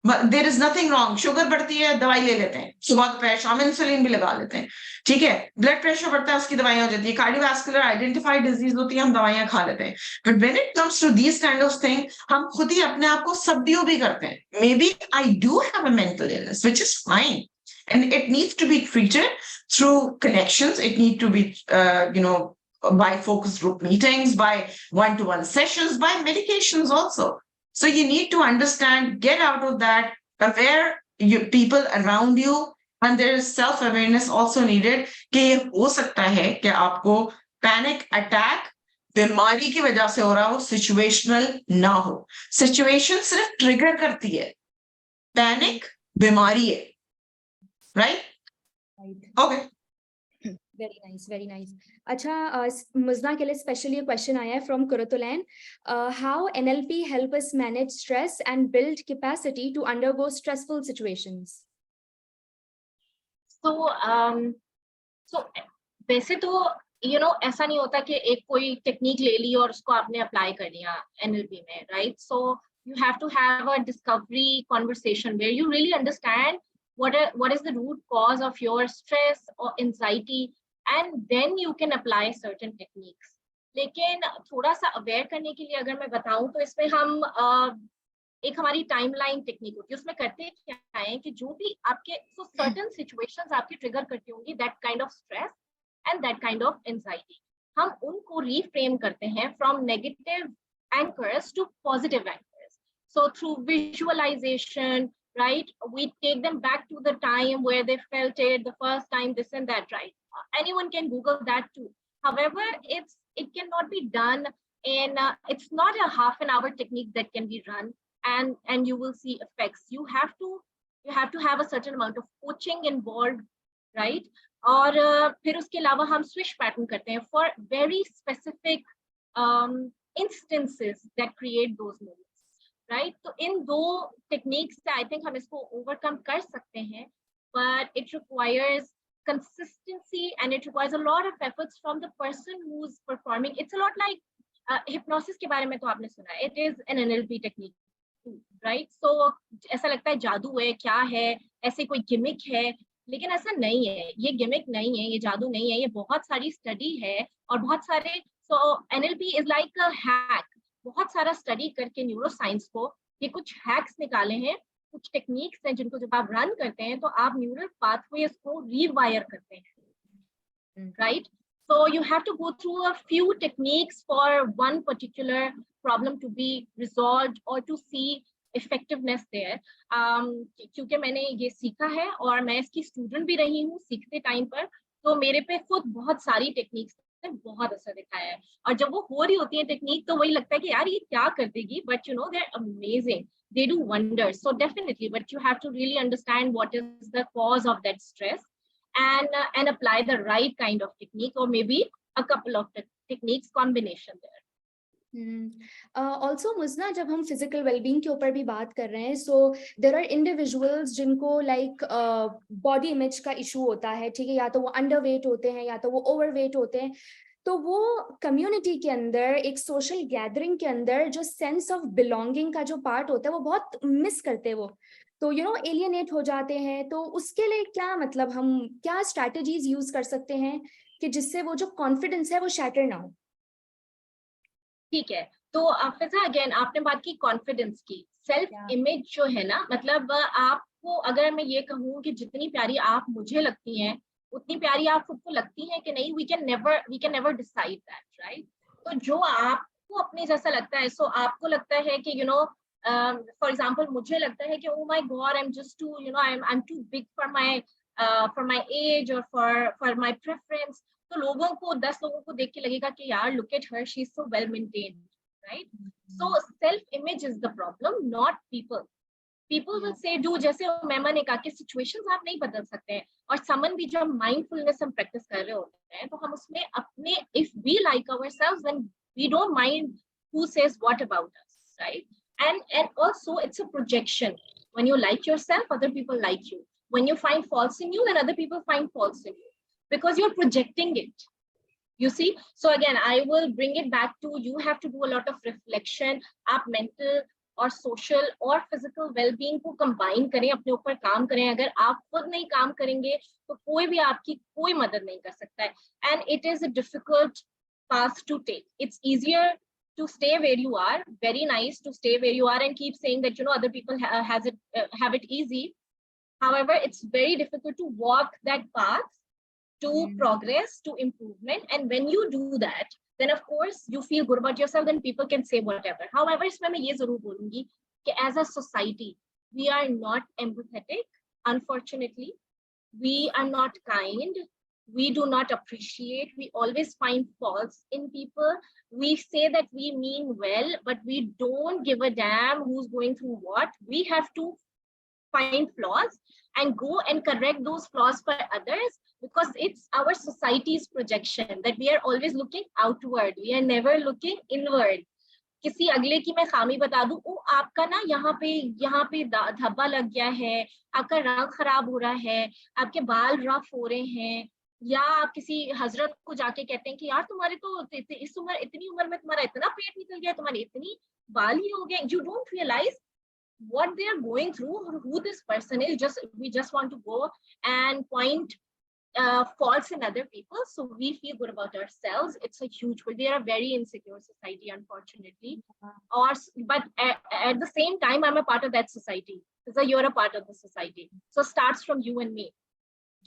But there is nothing wrong. Sugar बढ़ती है, दवाई ले लेते हैं. सुबह दोपहर शाम insulin भी लगा लेते हैं. ठीक है, ब्लड प्रेशर बढ़ता है, उसकी दवाइयां हो जाती है. कार्डियोवैस्कुलर आइडेंटिफाइड डिजीज होती है, हम दवाइयां खा लेते हैं. But when it comes to these kind of things, हम खुद ही अपने आप को सबड्यू भी करते हैं. Maybe I do have a mental illness, which is fine, and it needs to be treated through connections. It needs to be, by focus group meetings, by one-to-one sessions, by medications also. So you need to understand, get out of that, where people around you, and there is self-awareness also needed कि ये हो सकता है कि आपको panic attack बीमारी की वजह से हो रहा हो, सिचुएशनल ना हो. सिचुएशन सिर्फ ट्रिगर करती है, पैनिक बीमारी है, right? Okay, very nice, very nice. अच्छा, मुजना के लिए स्पेशली ये क्वेश्चन आया है from Qurratulain. How NLP help us manage stress and build capacity to undergo stressful situations? So वैसे तो ऐसा नहीं होता कि एक कोई टेक्निक ले ली और उसको आपने अप्लाई कर दिया NLP में, right? So you have to have a discovery conversation where you really understand what is the root cause of your stress or anxiety, and then you can apply certain techniques. लेकिन थोड़ा सा aware करने के लिए अगर मैं बताऊं तो इसमें हम एक हमारी टाइमलाइन टेक्निक होती है, उसमें करते क्या है कि जो भी आपके सर्टेन सिचुएशंस आपके ट्रिगर करती होंगी that kind of stress and that kind of anxiety, हम उनको रीफ्रेम करते हैं from negative anchors to positive anchors. So through visualization, right, we take them back to the time where they felt it the first time, this and that, right? Anyone can Google that too. However, it cannot be done in it's not a half an hour technique that can be run and you will see effects. You have to have a certain amount of coaching involved, right? और फिर उसके अलावा हम switch pattern करते हैं for very specific instances that create those moments. Right? तो इन दो techniques से आई थिंक हम इसको ओवरकम कर सकते हैं, but it requires consistency and it requires a lot of efforts from the person who's performing. It's a lot like hypnosis के बारे में तो आपने सुना है, it is an NLP technique too, right? So ऐसा लगता है जादू है, क्या है, ऐसे कोई गिमिक है, लेकिन ऐसा नहीं है, ये गिमिक नहीं है, ये जादू नहीं है, ये बहुत सारी स्टडी है और बहुत सारे. So NLP is like a hack. बहुत सारा स्टडी करके न्यूरो साइंस को ये कुछ हैक्स निकाले हैं, कुछ टेक्निक्स हैं जिनको जब आप रन करते हैं तो आप न्यूरल पाथवेज को रीवायर करते हैं, right? So you have to go through a few techniques for one particular problem to be resolved और टू सी इफेक्टिवनेस देयर. क्योंकि मैंने ये सीखा है और मैं इसकी स्टूडेंट भी रही हूँ सीखते टाइम पर, तो मेरे पे खुद बहुत सारी टेक्निक्स बहुत असर दिखाया है. और जब वो हो रही होती है टेक्निक तो वही लगता है कि यार ये क्या कर देगी, but you know they are amazing, they do wonders. So definitely, but you have to really understand what is the cause of that stress and apply the right kind of technique or maybe a couple of techniques combination there. Also मुजना, जब हम physical wellbeing के ऊपर भी बात कर रहे हैं, so there are individuals जिनको लाइक बॉडी इमेज का इशू होता है, ठीक है, या तो वो अंडरवेट होते हैं या तो वो ओवरवेट होते हैं, तो वो कम्युनिटी के अंदर एक सोशल गैदरिंग के अंदर जो सेंस ऑफ बिलोंगिंग का जो पार्ट होता है वो बहुत मिस करते हैं, वो तो एलियनेट हो जाते हैं. तो उसके लिए क्या मतलब हम क्या स्ट्रैटेजीज यूज कर सकते हैं कि जिससे वो जो कॉन्फिडेंस है वो शैटर ना हो? ठीक है, तो फिजा अगेन आपने बात की कॉन्फिडेंस की, सेल्फ इमेज जो है ना, मतलब आपको अगर मैं ये कहूँ कि जितनी प्यारी आप मुझे लगती हैं उतनी प्यारी आप खुद को लगती हैं कि नहीं, we can never decide that, right? तो जो आपको अपने जैसा लगता है, सो आपको लगता है कि फॉर एग्जांपल मुझे लगता है कि oh my God I am just too I am too big for my age और फॉर माय प्रेफरेंस, तो लोगों को 10 लोगों को देख के लगेगा कि यार look at her, she is so well maintained, right? So self image is the problem, not people. People will say, do जैसे उमैमा ने कहा कि situations आप नहीं बदल सकते हैं, और समन भी जब mindfulness हम practice कर रहे होते हैं तो हम उसमें अपने, if we like ourselves then we don't mind who says what about us, right? And also it's a projection. When you like yourself, other people like you. When you find faults in you, then other people find faults in you because you're projecting it. You see? So again, I will bring it back to you have to do a lot of reflection. आप mental और social और physical wellbeing को combine करें, अपने ऊपर काम करें. अगर आप खुद नहीं काम करेंगे तो कोई भी आपकी कोई मदद नहीं कर सकता है. And it is a difficult path to take. It's easier to stay where you are, very nice to stay where you are and keep saying that other people have it easy. However, it's very difficult to walk that path to progress, to improvement. And when you do that, then of course you feel good about yourself, then people can say whatever. However, इसमें मैं ये जरूर बोलूंगी कि as a society we are not empathetic, unfortunately. We are not kind. We do not appreciate. We always find faults in people. We say that we mean well, but we don't give a damn who's going through what. We have to find flaws and go and correct those flaws for others, because it's our society's projection that we are always looking outward. We are never looking inward. किसी अगले की मैं खामी बता दूं, ओ आपका ना यहाँ पे धब्बा लग गया है, आपका रंग खराब हो रहा है, आपके बाल रफ हो रहे हैं, या आप किसी हजरत को जाके कहते हैं कि यार तुम्हारे तो इतनी उम्र में तुम्हारा इतना पेट निकल गया, तुम्हारे इतनी बाल ही हो गए. You don't realize what they are going through or who this person is. We just want to go and point faults in other people so we feel good about ourselves. It's a huge, they are a very insecure society, unfortunately. But at the same time, I'm a part of that society. So you're a part of the society. So starts from you and me.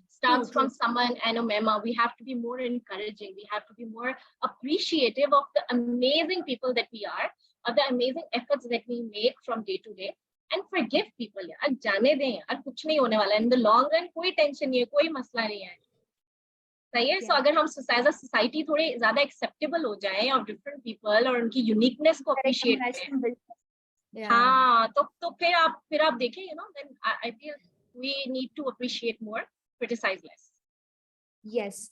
Starts from someone and Umaimah. We have to be more encouraging. We have to be more appreciative of the amazing people that we are, of the amazing efforts that we make from day to day, and forgive people. यार जाने दें यार, कुछ नहीं होने वाला. In the long run कोई tension नहीं है, कोई मसला नहीं है. सही है. So अगर हम एज अ सोसाइटी थोड़े ज्यादा एक्सेप्टेबल हो जाएं of different people और उनकी यूनिकनेस को अप्रिशिएट करें, हाँ, तो फिर आप देखें, you know, then I feel we need to appreciate more, criticize less. Yes.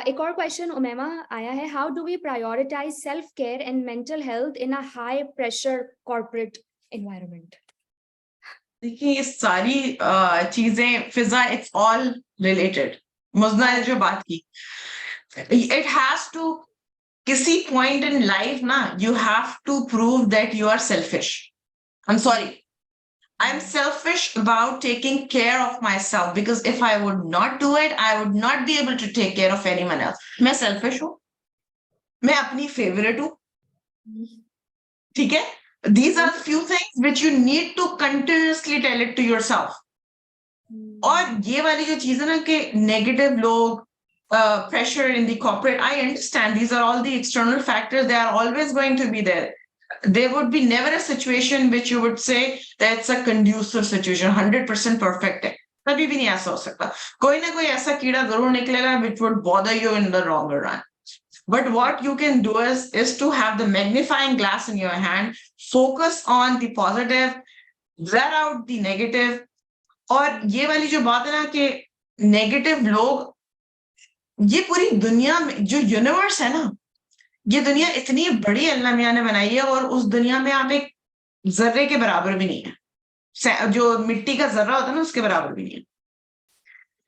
एक और क्वेश्चन उमैमा आया है, how do we prioritize self care and mental health in a high pressure corporate environment? देखिए ये सारी चीजें Fiza, it's all related. Muzna ने जो बात की, इट हैज टू, किसी पॉइंट इन लाइफ ना, you have to prove that you are selfish. I am sorry, I'm selfish about taking care of myself, because if I would not do it, I would not be able to take care of anyone else. मैं selfish हूँ, मैं अपनी favorite हूँ, ठीक है? These are the few things which you need to continuously tell it to yourself. और ये वाली जो चीज़ है ना कि negative लोग, pressure in the corporate, I understand these are all the external factors. They are always going to be there. There would be never a situation which you would say that's a conducive situation, 100% perfect है. कभी भी नहीं ऐसा हो सकता. कोई ना कोई ऐसा कीड़ा जरूर निकलेगा which would bother you in the longer run. But what you can do is to have the magnifying glass in your hand, focus on the positive, blur out the negative. और ये वाली जो बात है ना कि negative लोग, ये पूरी दुनिया में जो यूनिवर्स है ना, ये दुनिया इतनी बड़ी अल्लाह मियां ने बनाई है, और उस दुनिया में आप एक जर्रे के बराबर भी नहीं है. जो मिट्टी का जर्रा होता है ना, उसके बराबर भी नहीं है.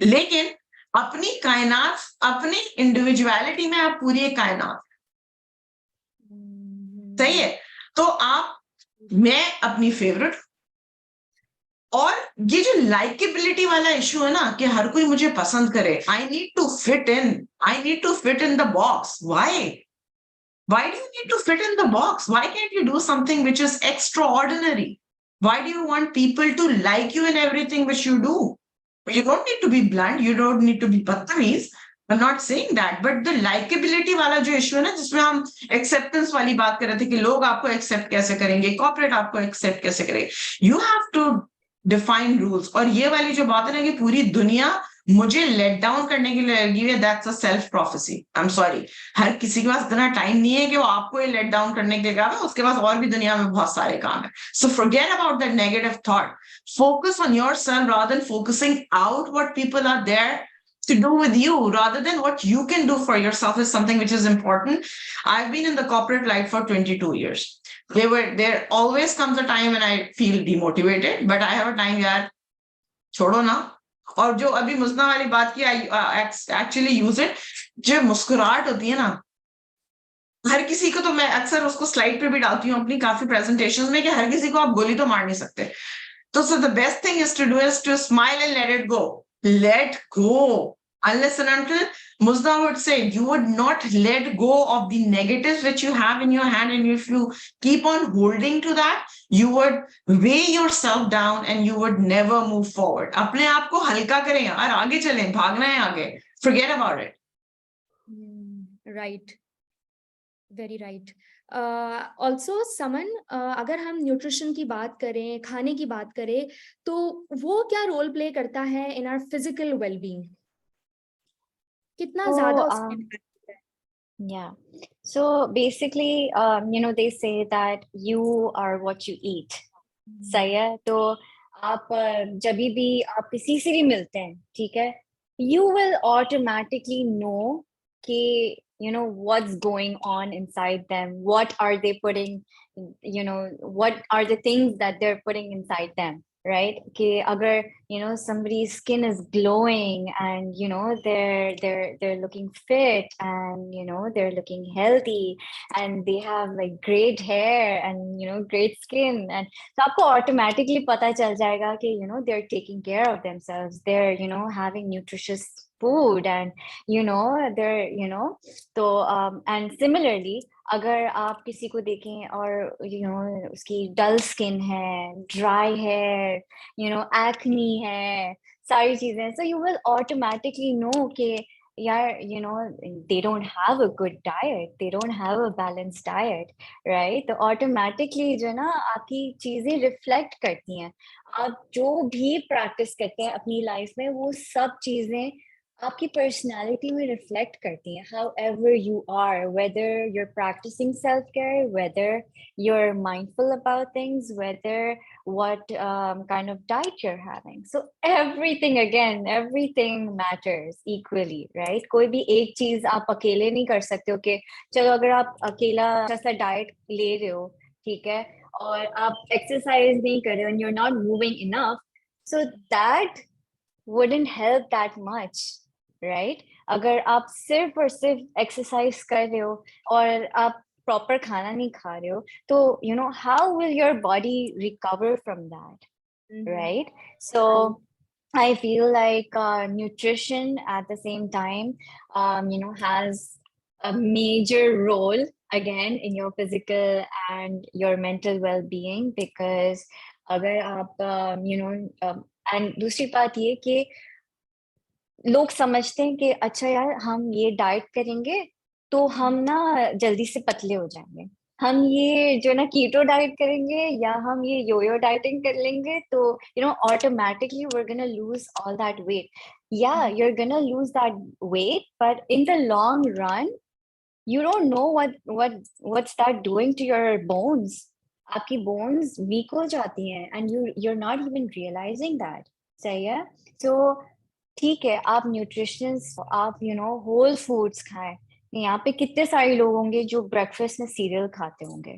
लेकिन अपनी कायनात, अपनी इंडिविजुअलिटी में आप पूरी एक कायनात. सही है. तो आप, मैं अपनी फेवरेट, और ये जो लाइकेबिलिटी वाला इशू है ना कि हर कोई मुझे पसंद करे, I need to fit in the box. Why do you need to fit in the box? Why can't you do something which is extraordinary? Why do you want people to like you in everything which you do? You don't need to be blunt. You don't need to be badtameez. I'm not saying that. But the likability वाला जो issue है ना, जिसमें हम acceptance वाली बात कर रहे थे कि लोग आपको accept कैसे करेंगे, corporate आपको accept कैसे करेंगे. You have to define rules. और ये वाली जो बात है ना कि पूरी दुनिया मुझे लेट डाउन करने के लिए लगी है, that's a self prophecy. I am sorry, हर किसी के पास इतना टाइम नहीं है कि वो आपको ही लेट डाउन करने के लिए काम है, उसके पास और भी दुनिया में बहुत सारे काम है. So forget about that negative thought. Focus on yourself rather than focusing out what people are there to do with you, rather than what you can do for yourself is something which is important. I've been in the corporate life for 22 years. There always comes a time when I feel demotivated, but I have a time यार छोड़ो ना. और जो अभी मुजना वाली बात की, actually use it, जो मुस्कुराहट होती है ना, हर किसी को, तो मैं अक्सर उसको स्लाइड पे भी डालती हूँ अपनी काफी प्रेजेंटेशंस में, कि हर किसी को आप गोली तो मार नहीं सकते. तो so the best thing is to smile and let it go. Let go. Unless and until, Muzna would say, you would not let go of the negatives which you have in your hand, and if you keep on holding to that, you would weigh yourself down and you would never move forward. अपने आप को हल्का करें और आगे चलें, भागना है आगे. Forget about it. Right. Very right. Also Saman, अगर हम न्यूट्रिशन की बात करें, खाने की बात करें, तो वो क्या रोल प्ले करता है इन आवर फिजिकल वेलबींग? कितना ज्यादा So, उसमें impact होता है? yeah. So basically, they say that you are what you eat. सही है। तो आप जब भी आप किसी से भी मिलते हैं, ठीक है, you will automatically know कि what's going on inside them, what are they putting, what are the things that they're putting inside them, right? कि अगर somebody's skin is glowing and they're looking fit and they're looking healthy and they have like great hair and great skin, and तो आपको automatically पता चल जाएगा कि they're taking care of themselves, they're having nutritious food, and they're तो and similarly अगर आप किसी को देखें और उसकी डल स्किन है, ड्राई हेयर, एक्नी है, सारी चीजें, so you will automatically know कि यार they don't have a good diet, they don't have a balanced diet, right? तो automatically जो ना आपकी चीजें रिफ्लेक्ट करती हैं। आप जो भी प्रैक्टिस करते हैं अपनी लाइफ में, वो सब चीजें आपकी पर्सनालिटी में रिफ्लेक्ट करती हैं। However you are, whether you're practicing self-care, whether you're mindful about things, whether what kind of diet you're having, so everything matters equally, right? कोई भी एक चीज आप अकेले नहीं कर सकते हो कि चलो अगर आप अकेला अच्छा सा डाइट ले रहे हो, ठीक है, और आप एक्सरसाइज नहीं कर रहे हो and you're not moving enough, so that wouldn't help that much, right? अगर आप सिर्फ और सिर्फ एक्सरसाइज कर रहे हो और आप प्रॉपर खाना नहीं खा रहे हो, तो how will your body recover from that, right? So I feel like nutrition at the same time has a major role again in your physical and your mental well-being, because अगर आप and दूसरी बात ये कि लोग समझते हैं कि अच्छा यार हम ये डाइट करेंगे तो हम ना जल्दी से पतले हो जाएंगे, हम ये जो ना कीटो डाइट करेंगे या हम ये योयो डाइटिंग कर लेंगे तो automatically we're gonna lose all that weight. Yeah, you're gonna lose that weight, but in the long run you don't know what's that doing to your bones. आपकी bones weak हो जाती हैं and you're not even realizing that. सही है। So ठीक है, आप nutritions, आप होल फूड्स खाएं। यहाँ पे कितने सारे लोग होंगे जो ब्रेकफास्ट में सीरियल खाते होंगे,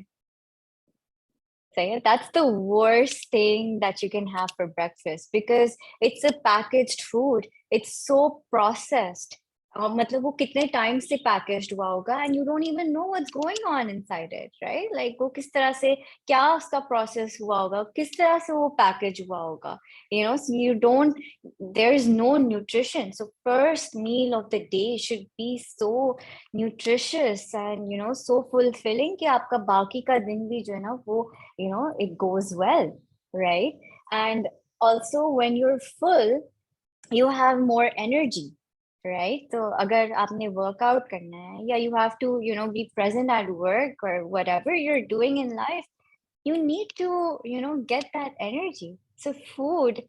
सही है। That's the worst thing that you can have for breakfast because it's a packaged food, it's so processed. मतलब वो कितने टाइम से पैकेज्ड हुआ होगा and you don't even know what's going on inside it, right? Like वो किस तरह से, क्या उसका प्रोसेस हुआ होगा, किस तरह से वो पैकेज हुआ होगा, so you don't, there is no nutrition. So first meal of the day should be so nutritious and so fulfilling कि आपका बाकी का दिन भी जो है ना वो it goes well, right? And also when you're full you have more energy, right? So अगर आपने workout करना है या you have to be present at work or whatever you're doing in life, you need to get that energy. So food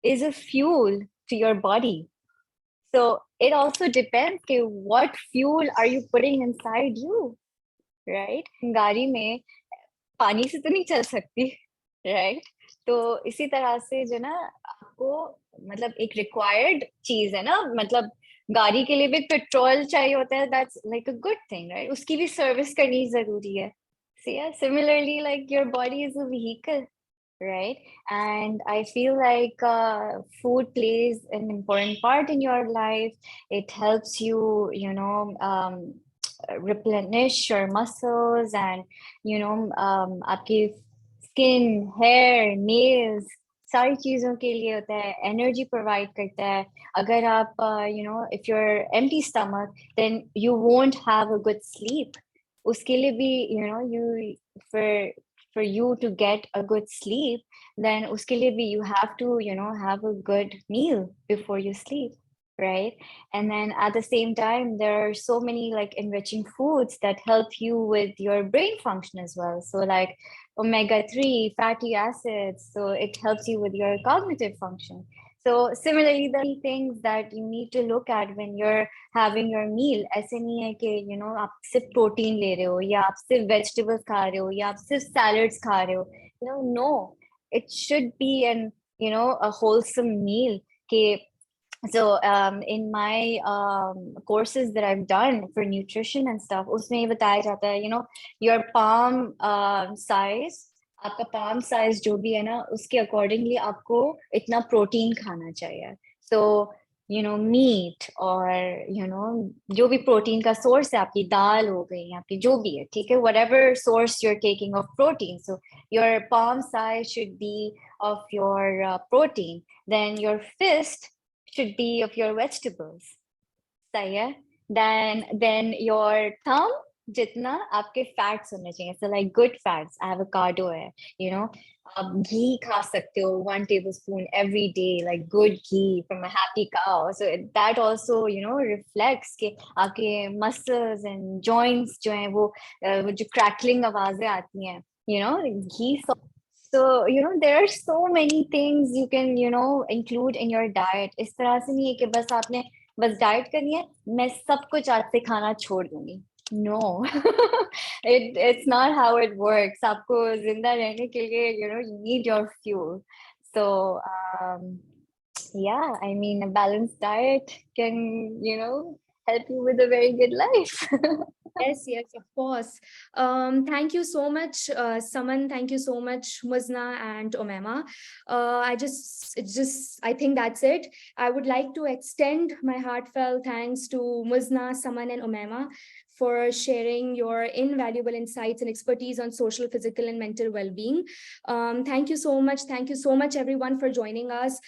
is a fuel to your body. So it also depends कि what fuel are you putting inside you, right? गाड़ी में पानी से तो नहीं चल सकती, right? तो इसी तरह से जो ना आपको मतलब एक रिक्वायर्ड चीज है ना, मतलब गाड़ी के लिए भी पेट्रोल चाहिए होता है, that's like a good thing, right? उसकी भी सर्विस करनी जरूरी है। Similarly like your body is a vehicle, right? And I feel like food plays an important part in your life. It helps you replenish your muscles and आपकी skin, hair, nails, सारी चीजों के लिए होता है, एनर्जी प्रोवाइड करता है। अगर आप if you're empty stomach then you won't have a good sleep, उसके लिए भी you for you to get a good sleep, then uske liye bhi you have to have a good meal before you sleep. right? And then at the same time, there are so many like enriching foods that help you with your brain function as well. So like omega-3 fatty acids, so it helps you with your cognitive function. So similarly, the things that you need to look at when you're having your meal, ऐसे नहीं है कि you know आप सिर्फ protein ले रहे हो या आप सिर्फ vegetables खा रहे हो या आप सिर्फ salads खा रहे हो, you know, no, it should be an you know a wholesome meal. कि so in my courses that I've done for nutrition and stuff, उसमें ये बताया जाता है, you know, your palm size, आपका palm size जो भी है ना, उसके accordingly आपको इतना protein खाना चाहिए. So you know meat or you know जो भी protein का source है, आपकी दाल हो गई, आपकी जो भी है, ठीक है, whatever source you're taking of protein, so your palm size should be of your protein. Then your fist should be of your vegetables. सही है? Then your thumb जितना आपके fats होने चाहिए, so like good fats, avocado है, you know, आप घी खा सकते हो 1 tablespoon every day, like good ghee from a happy cow. So that also you know reflects कि आपके muscles and joints जो हैं वो जो crackling आवाजें आती हैं, you know, ghee. So, you know, there are so many things you can, you know, include in your diet. इस तरह से नहीं है कि बस आपने बस diet करनी है, मैं सब कुछ आज से खाना छोड़ दूंगी. No, it's not how it works. आपको जिंदा रहने के लिए, you know, you need your fuel. So, yeah, I mean, a balanced diet can, you know, help you with a very good life. Yes, yes, of course. Thank you so much, Saman. Thank you so much, Muzna and Umaimah. I think that's it. I would like to extend my heartfelt thanks to Muzna, Saman, and Umaimah for sharing your invaluable insights and expertise on social, physical, and mental well-being. Thank you so much. Thank you so much, everyone, for joining us.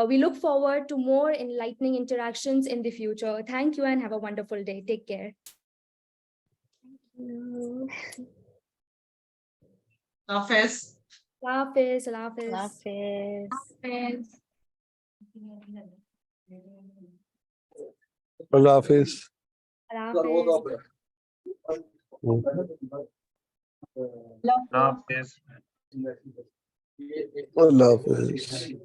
We look forward to more enlightening interactions in the future. Thank you and have a wonderful day. Take care. Hafiz. Hafiz, Hafiz. Hafiz. Friends. Allah Hafiz. Hafiz. Allah Hafiz.